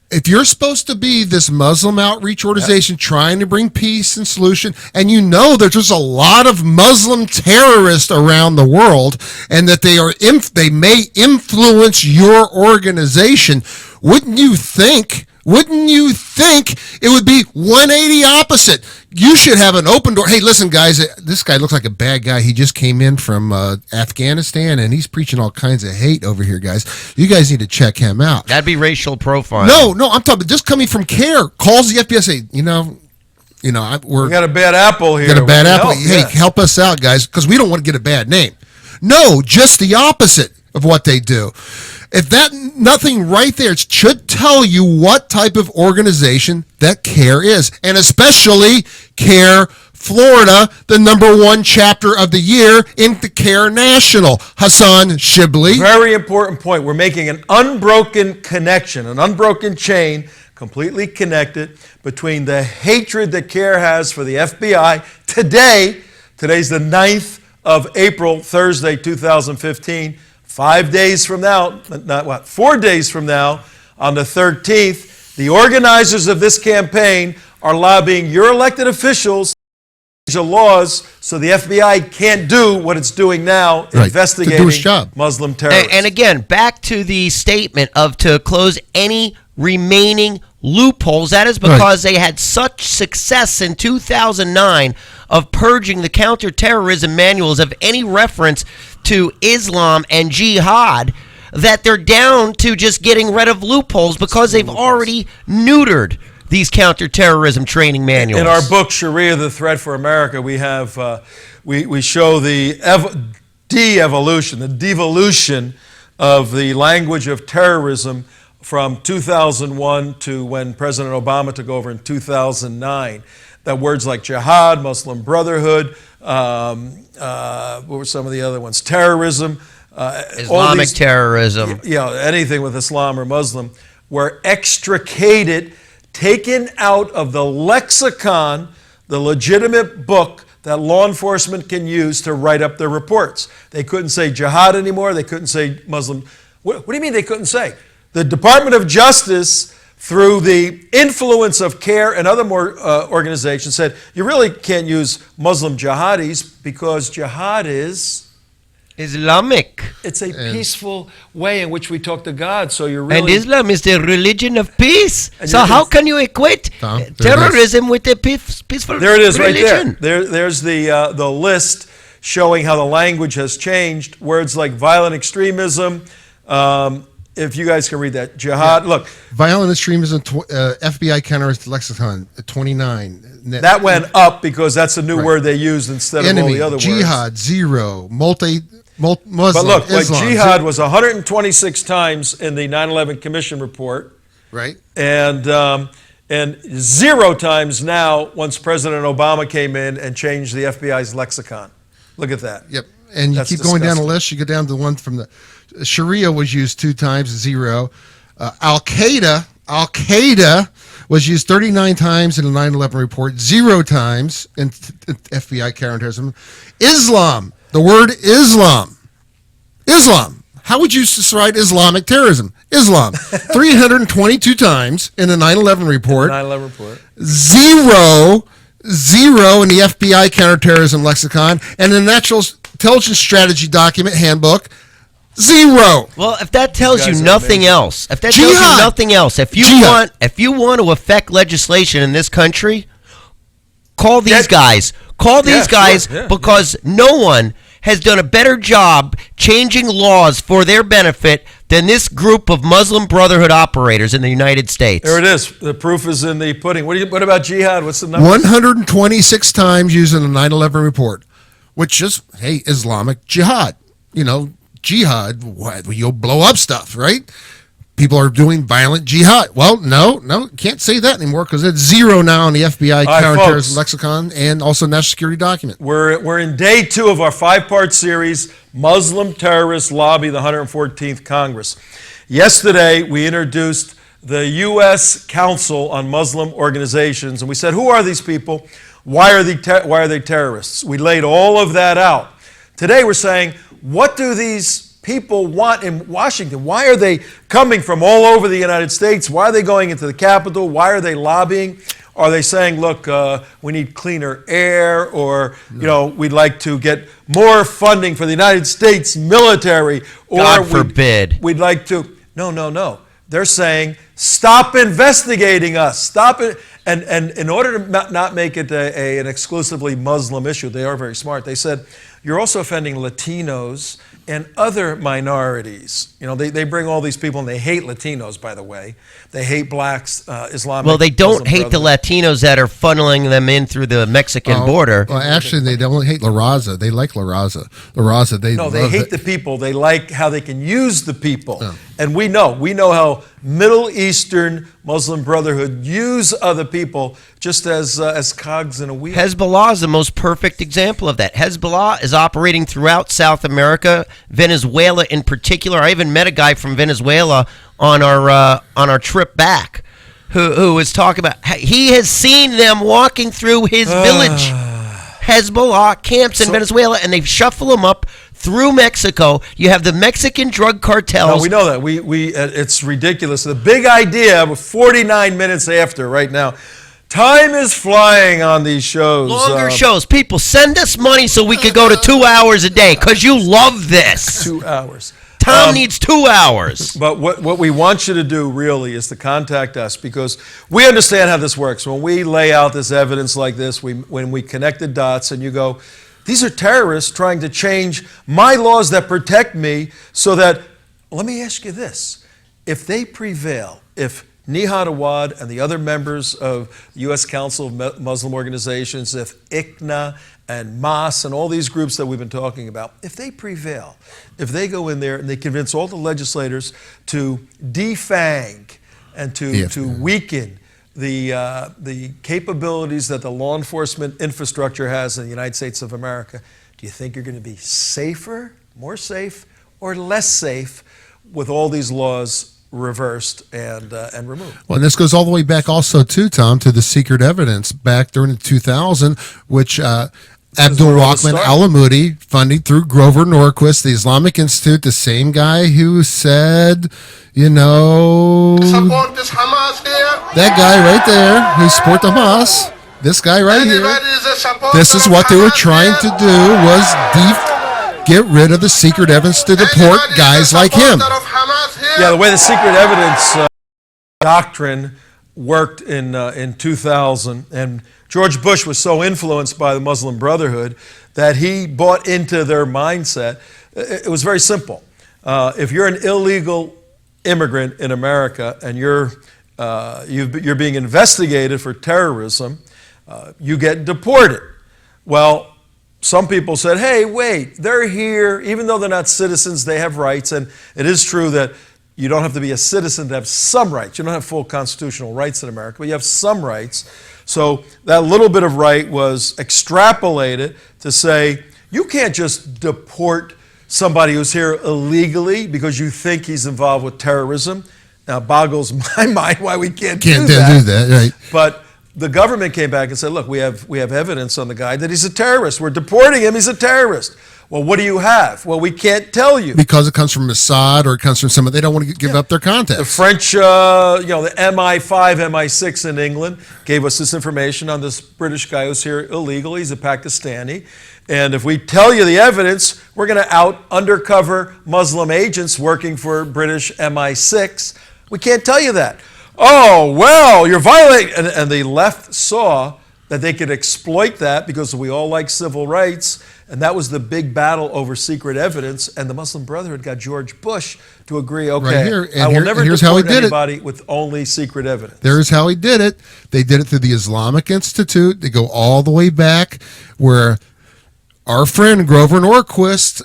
[SPEAKER 5] If you're supposed to be this Muslim outreach organization trying to bring peace and solution, and you know that there's a lot of Muslim terrorists around the world, and that they may influence your organization, wouldn't you think it would be 180 opposite? You should have an open door. Hey, listen, guys, this guy looks like a bad guy. He just came in from Afghanistan, and he's preaching all kinds of hate over here, guys. You guys need to check him out.
[SPEAKER 4] That'd be racial profiling.
[SPEAKER 5] No, I'm talking just coming from CAIR. Calls the FBI, say, we
[SPEAKER 3] got a bad apple here.
[SPEAKER 5] Got a bad apple. Hey, help us out, guys, because we don't want to get a bad name. No, just the opposite of what they do. If nothing right there, it should tell you what type of organization that CAIR is, and especially CAIR Florida, the #1 chapter of the year in the CAIR National. Hassan Shibley.
[SPEAKER 3] Very important point. We're making an unbroken connection, an unbroken chain, completely connected between the hatred that CAIR has for the FBI today's the 9th of April, Thursday, 2015. 5 days from now, 4 days from now, on the 13th, the organizers of this campaign are lobbying your elected officials to change the laws so the FBI can't do what it's doing now, investigating Muslim terrorists.
[SPEAKER 4] And again, back to the statement of to close any remaining loopholes. That is because they had such success in 2009 of purging the counterterrorism manuals of any reference to Islam and jihad, that they're down to just getting rid of loopholes because they've already neutered these counterterrorism training manuals.
[SPEAKER 3] In our book, Sharia, the Threat for America, we have we show the devolution of the language of terrorism from 2001 to when President Obama took over in 2009. That words like jihad, Muslim Brotherhood, what were some of the other ones? Terrorism,
[SPEAKER 4] Islamic terrorism.
[SPEAKER 3] Anything with Islam or Muslim, were extricated, taken out of the lexicon, the legitimate book that law enforcement can use to write up their reports. They couldn't say jihad anymore. They couldn't say Muslim. What do you mean they couldn't say? The Department of Justice, through the influence of CAIR and other more organizations, said you really can't use Muslim jihadis because jihad is
[SPEAKER 4] Islamic.
[SPEAKER 3] It's a peaceful way in which we talk to God. So you're really...
[SPEAKER 4] And Islam is the religion of peace. So how can you equate terrorism with a peaceful religion?
[SPEAKER 3] There it is right there. There's the list showing how the language has changed. Words like violent extremism. If you guys can read that. Jihad. Yeah. Look.
[SPEAKER 5] Violent extremism, FBI counter lexicon, 29.
[SPEAKER 3] That went up because that's a new word they used instead of all the other
[SPEAKER 5] jihad,
[SPEAKER 3] words.
[SPEAKER 5] Zero. Muslim,
[SPEAKER 3] but look,
[SPEAKER 5] Islam,
[SPEAKER 3] like jihad was 126 times in the 9/11 Commission report.
[SPEAKER 5] Right.
[SPEAKER 3] And 0 times now once President Obama came in and changed the FBI's lexicon. Look at that.
[SPEAKER 5] Yep. And you keep going down the list. You go down to the one from the Sharia was used 2 times, 0. Al-Qaeda was used 39 times in the 9/11 report, 0 times in FBI counterterrorism. Islam, the word Islam. How would you describe Islamic terrorism? Islam, 322 times in the 9/11 report.
[SPEAKER 3] 9/11 report.
[SPEAKER 5] 0 in the FBI counterterrorism lexicon, and the National Intelligence Strategy Document Handbook, 0.
[SPEAKER 4] Well, if that tells you nothing else, if you want to affect legislation in this country, call these guys. Because no one has done a better job changing laws for their benefit than this group of Muslim Brotherhood operators in the United States.
[SPEAKER 3] There it is. The proof is in the pudding. What about jihad? What's the number?
[SPEAKER 5] 126 times used in the 9/11 report, which is, hey, Islamic jihad. Jihad, you'll blow up stuff, right? People are doing violent jihad. Well, no, can't say that anymore because it's 0 now in the FBI counterterrorism lexicon and also national security document.
[SPEAKER 3] We're in day 2 of our 5-part series, Muslim Terrorists Lobby the 114th Congress. Yesterday, we introduced the U.S. Council on Muslim Organizations, and we said, who are these people? Why are they terrorists? We laid all of that out. Today, we're saying, what do these people want in Washington? Why are they coming from all over the United States? Why are they going into the Capitol? Why are they lobbying? Are they saying, look, we need cleaner air, or we'd like to get more funding for the United States military, or
[SPEAKER 4] God forbid.
[SPEAKER 3] We'd like to... No. They're saying, stop investigating us. Stop it. And in order to not make it an exclusively Muslim issue, they are very smart. They said, you're also offending Latinos and other minorities. They bring all these people, and they hate Latinos, by the way. They hate blacks, Islamic.
[SPEAKER 4] Well, they don't hate the Latinos that are funneling them in through the Mexican border.
[SPEAKER 5] Well, actually, they don't hate La Raza. They like La Raza.
[SPEAKER 3] They hate the people. They like how they can use the people. Oh. And we know how Middle Eastern Muslim Brotherhood use other people just as cogs in a wheel.
[SPEAKER 4] Hezbollah is the most perfect example of that. Hezbollah is operating throughout South America, Venezuela in particular. I even met a guy from Venezuela on our trip back who was talking about he has seen them walking through his village. Hezbollah camps in Venezuela, and they shuffle them up through Mexico. You have the Mexican drug cartels.
[SPEAKER 3] No, we know that. It's ridiculous. The big idea, 49 minutes after right now. Time is flying on these shows.
[SPEAKER 4] Longer shows. People, send us money so we could go to 2 hours a day because you love this.
[SPEAKER 3] 2 hours.
[SPEAKER 4] Tom needs 2 hours.
[SPEAKER 3] But what we want you to do really is to contact us, because we understand how this works. When we lay out this evidence like this, when we connect the dots and you go, these are terrorists trying to change my laws that protect me so that, let me ask you this, if they prevail, if Nihad Awad and the other members of the U.S. Council of Muslim Organizations, if ICNA and MAS and all these groups that we've been talking about, if they prevail, if they go in there and they convince all the legislators to defang and to weaken the capabilities that the law enforcement infrastructure has in the United States of America, do you think you're going to be safer, more safe, or less safe with all these laws reversed and removed?
[SPEAKER 5] Well, and this goes all the way back also too, Tom, to the secret evidence back during 2000, which Abdul Rahman Alamoudi, funding through Grover Norquist, the Islamic Institute, the same guy who said,
[SPEAKER 1] Support this Hamas here.
[SPEAKER 5] that guy right there who support the Hamas, this guy right here, this is what they were trying to do, was get rid of the secret evidence to deport guys like him.
[SPEAKER 3] Yeah, the way the secret evidence doctrine worked in 2000, and George Bush was so influenced by the Muslim Brotherhood that he bought into their mindset. It was very simple. If you're an illegal immigrant in America and you're being investigated for terrorism, you get deported. Well, some people said, hey, wait, they're here. Even though they're not citizens, they have rights. And it is true that you don't have to be a citizen to have some rights. You don't have full constitutional rights in America, but you have some rights. So that little bit of right was extrapolated to say, you can't just deport somebody who's here illegally because you think he's involved with terrorism. Now, it boggles my mind why we can't do that.
[SPEAKER 5] Right.
[SPEAKER 3] But the government came back and said, look, we have evidence on the guy that he's a terrorist. We're deporting him. He's a terrorist. Well, what do you have? Well, we can't tell you.
[SPEAKER 5] Because it comes from Mossad or it comes from someone, they don't want to give up their context.
[SPEAKER 3] The French, the MI5, MI6 in England gave us this information on this British guy who's here illegally. He's a Pakistani. And if we tell you the evidence, we're going to out undercover Muslim agents working for British MI6. We can't tell you that. Oh, well, you're violating. And the left saw that they could exploit that because we all like civil rights. And that was the big battle over secret evidence. And the Muslim Brotherhood got George Bush to agree, okay,
[SPEAKER 5] right here. And
[SPEAKER 3] I will never
[SPEAKER 5] here's how he
[SPEAKER 3] deport
[SPEAKER 5] did
[SPEAKER 3] anybody with only secret evidence.
[SPEAKER 5] There's how he did it. They did it through the Islamic Institute. They go all the way back where our friend Grover Norquist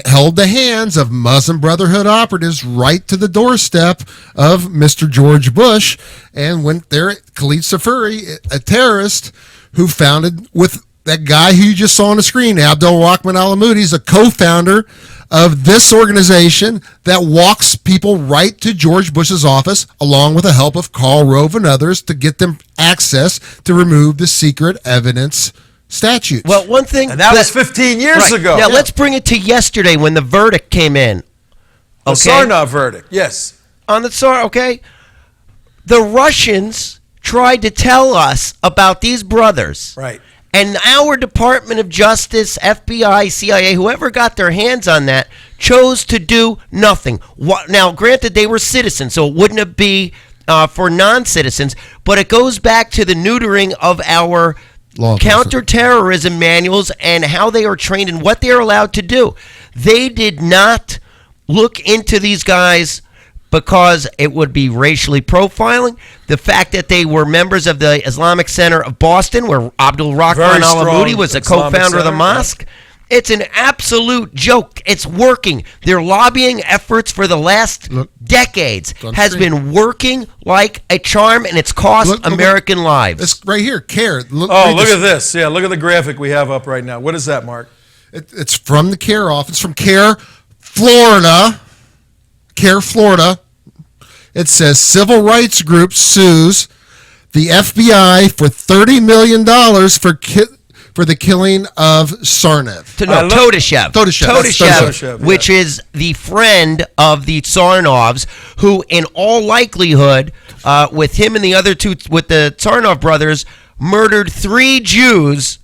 [SPEAKER 5] held the hands of Muslim Brotherhood operatives right to the doorstep of Mr. George Bush and went there. Khalid Safari, a terrorist who founded with that guy who you just saw on the screen, Abdul Rahman Alamoudi, is a co-founder of this organization that walks people right to George Bush's office, along with the help of Karl Rove and others, to get them access to remove the secret evidence statutes.
[SPEAKER 4] Well, one thing...
[SPEAKER 3] And that was 15 years ago.
[SPEAKER 4] Now, let's bring it to yesterday when the verdict came in.
[SPEAKER 3] The Sarnav verdict, yes.
[SPEAKER 4] On the Tsar, okay? The Russians tried to tell us about these brothers.
[SPEAKER 3] Right.
[SPEAKER 4] And our Department of Justice, FBI, CIA, whoever got their hands on that, chose to do nothing. Now, granted, they were citizens, so it wouldn't be for non-citizens, but it goes back to the neutering of our counterterrorism manuals and how they are trained and what they are allowed to do. They did not look into these guys because it would be racially profiling. The fact that they were members of the Islamic Center of Boston, where Abdul Rahman Alamoudi was a co-founder of the mosque, it's an absolute joke. It's working. Their lobbying efforts for the last decades has been working like a charm, and it's cost American lives.
[SPEAKER 5] This right here, CAIR.
[SPEAKER 3] Look at this. Yeah, look at the graphic we have up right now. What is that, Mark?
[SPEAKER 5] It's from the CAIR office, from CAIR, Florida. CAIR, Florida. It says civil rights group sues the FBI for $30 million for the killing of Tsarnaev.
[SPEAKER 4] Todashev, which is the friend of the Tsarnaevs, who in all likelihood, with him and the other two, with the Tsarnaev brothers, murdered 3 Jews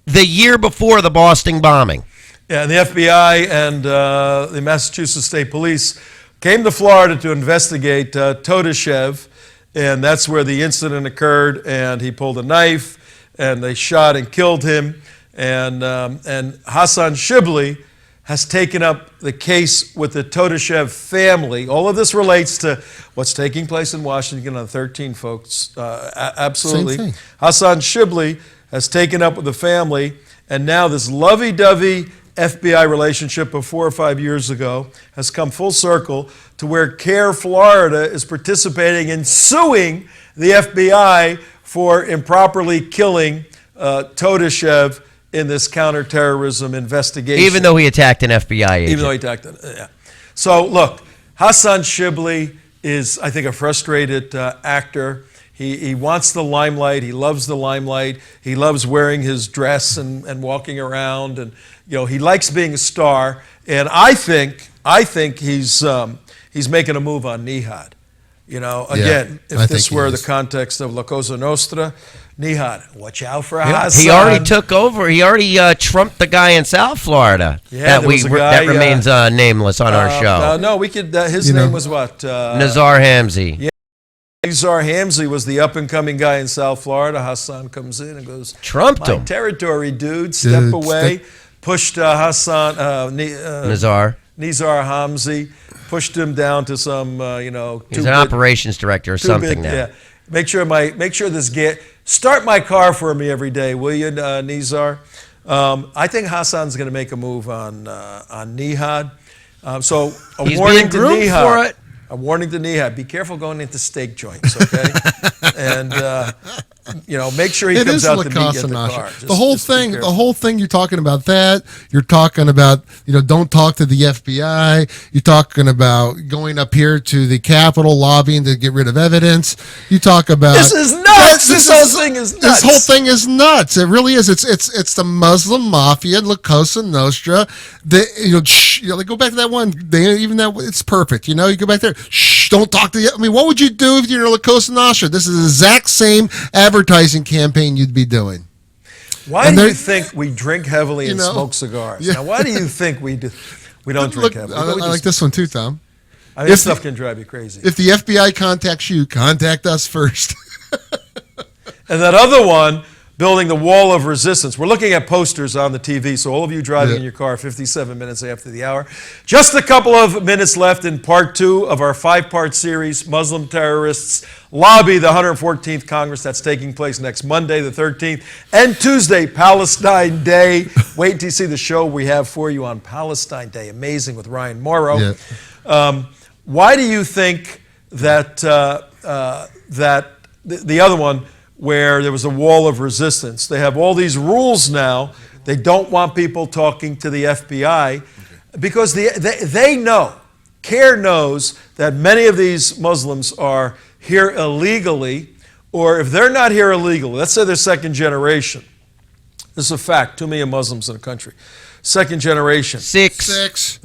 [SPEAKER 4] the year before the Boston bombing.
[SPEAKER 3] Yeah, and the FBI and the Massachusetts State Police came to Florida to investigate Todashev, and that's where the incident occurred, and he pulled a knife, and they shot and killed him, and Hassan Shibli has taken up the case with the Todashev family. All of this relates to what's taking place in Washington on the 13th, folks. Absolutely.
[SPEAKER 5] Same thing.
[SPEAKER 3] Hassan Shibli has taken up with the family, and now this lovey-dovey FBI relationship of 4 or 5 years ago has come full circle to where CAIR Florida is participating in suing the FBI for improperly killing Todashev in this counterterrorism investigation.
[SPEAKER 4] Even though he attacked an FBI agent.
[SPEAKER 3] Even though he attacked it, yeah. So look, Hassan Shibli is, I think, a frustrated actor. He wants the limelight. He loves the limelight. He loves wearing his dress and walking around, and he likes being a star. And I think he's making a move on Nihad. Again, if this were the context of La Cosa Nostra, Nihad, watch out for Hassan.
[SPEAKER 4] He already took over. He already trumped the guy in South Florida.
[SPEAKER 3] Yeah,
[SPEAKER 4] that remains nameless on our show.
[SPEAKER 3] No, we could. His name was what?
[SPEAKER 4] Nizar Hamzy.
[SPEAKER 3] Yeah. Nizar Hamzy was the up-and-coming guy in South Florida. Hassan comes in and goes,
[SPEAKER 4] trumped him.
[SPEAKER 3] Territory, dude. Step away. Pushed
[SPEAKER 4] Nizar
[SPEAKER 3] Hamzy. Pushed him down to some,
[SPEAKER 4] He's an operations director or something now.
[SPEAKER 3] Yeah. Make sure this start my car for me every day, will you, Nizar? I think Hassan's going to make a move on Nihad. So
[SPEAKER 4] He's being groomed for it.
[SPEAKER 3] A warning to Nihad: be careful going into steak joints, okay? And make sure he comes out to meet you at the car.
[SPEAKER 5] The whole thing. You're talking about that. You're talking about don't talk to the FBI. You're talking about going up here to the Capitol lobbying to get rid of evidence. You talk about
[SPEAKER 3] this is nuts. This whole thing is nuts.
[SPEAKER 5] This whole thing is nuts. It really is. It's the Muslim mafia, La Cosa Nostra. They go back to that one. It's perfect. You go back there. Shh, don't talk to the. What would you do if you're La Cosa Nostra? This is the exact same advertising campaign you'd be doing.
[SPEAKER 3] Why do you think we drink heavily and smoke cigars? Yeah. Now, why do you think we don't drink heavily?
[SPEAKER 5] I like this one too, Tom.
[SPEAKER 3] This stuff can drive you crazy.
[SPEAKER 5] If the FBI contacts you, contact us first.
[SPEAKER 3] And that other one, building the wall of resistance. We're looking at posters on the TV, so all of you driving in your car 57 minutes after the hour. Just a couple of minutes left in part 2 of our 5-part series, Muslim Terrorists Lobby the 114th Congress. That's taking place next Monday, the 13th, and Tuesday, Palestine Day. Wait until you see the show we have for you on Palestine Day. Amazing, with Ryan Morrow. Yeah. Why do you think that the other one, where there was a wall of resistance, they have all these rules now? They don't want people talking to the FBI because they know, CAIR knows that many of these Muslims are here illegally, or if they're not here illegally, let's say they're second generation. This is a fact, 2 million Muslims in the country. Second generation.
[SPEAKER 4] Six.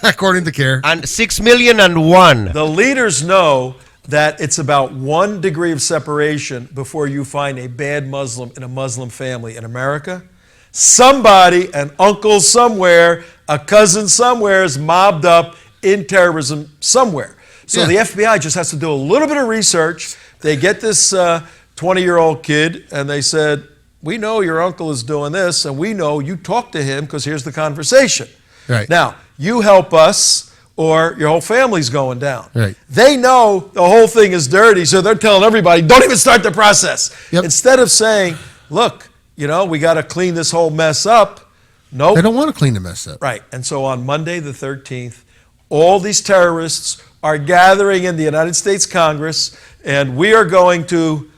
[SPEAKER 5] According to CAIR.
[SPEAKER 4] 6,000,001.
[SPEAKER 3] The leaders know that it's about 1 degree of separation before you find a bad Muslim in a Muslim family in America. Somebody, an uncle somewhere, a cousin somewhere is mobbed up in terrorism somewhere. So the FBI just has to do a little bit of research. They get this 20-year-old kid and they said, we know your uncle is doing this and we know you talk to him because here's the conversation.
[SPEAKER 5] Right.
[SPEAKER 3] Now, you help us or your whole family's going down.
[SPEAKER 5] Right.
[SPEAKER 3] They know the whole thing is dirty, so they're telling everybody, don't even start the process.
[SPEAKER 5] Yep.
[SPEAKER 3] Instead of saying, look, we got to clean this whole mess up. Nope.
[SPEAKER 5] They don't want to clean the mess up.
[SPEAKER 3] Right. And so on Monday the 13th, all these terrorists are gathering in the United States Congress, and we are going to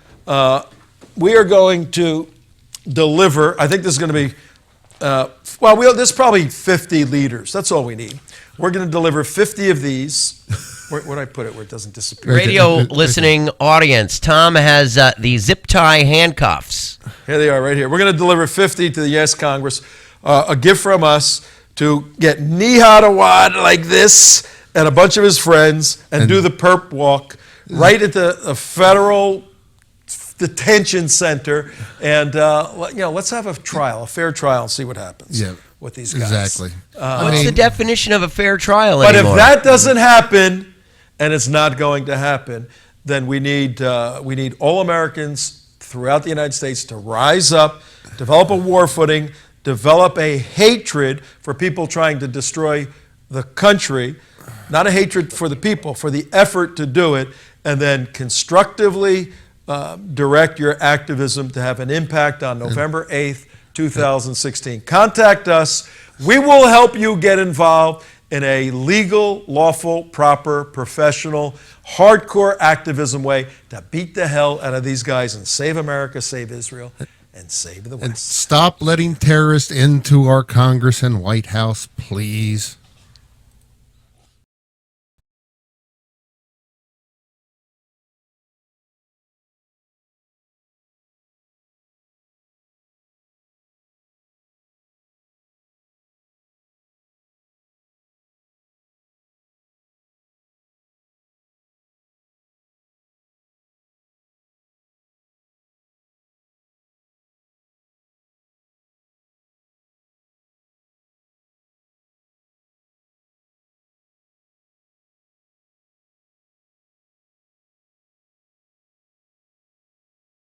[SPEAKER 3] deliver. I think this is going to be, there's probably 50 leaders. That's all we need. We're going to deliver 50 of these. Where did I put it where it doesn't disappear?
[SPEAKER 4] Radio listening audience, Tom has the zip tie handcuffs.
[SPEAKER 3] Here they are right here. We're going to deliver 50 to the U.S. Congress. A gift from us to get Nihad Awad like this and a bunch of his friends and do the perp walk right at the federal detention center, and let's have a fair trial, and see what happens with these guys.
[SPEAKER 5] Exactly.
[SPEAKER 4] What's the definition of a fair trial
[SPEAKER 3] But
[SPEAKER 4] anymore?
[SPEAKER 3] if that doesn't happen, and it's not going to happen, then we need all Americans throughout the United States to rise up, develop a war footing, develop a hatred for people trying to destroy the country, not a hatred for the people, for the effort to do it, and then constructively direct your activism to have an impact on November 8th, 2016. Contact us. We will help you get involved in a legal, lawful, proper, professional, hardcore activism way to beat the hell out of these guys and save America, save Israel, and save the West.
[SPEAKER 5] And stop letting terrorists into our Congress and White House, please.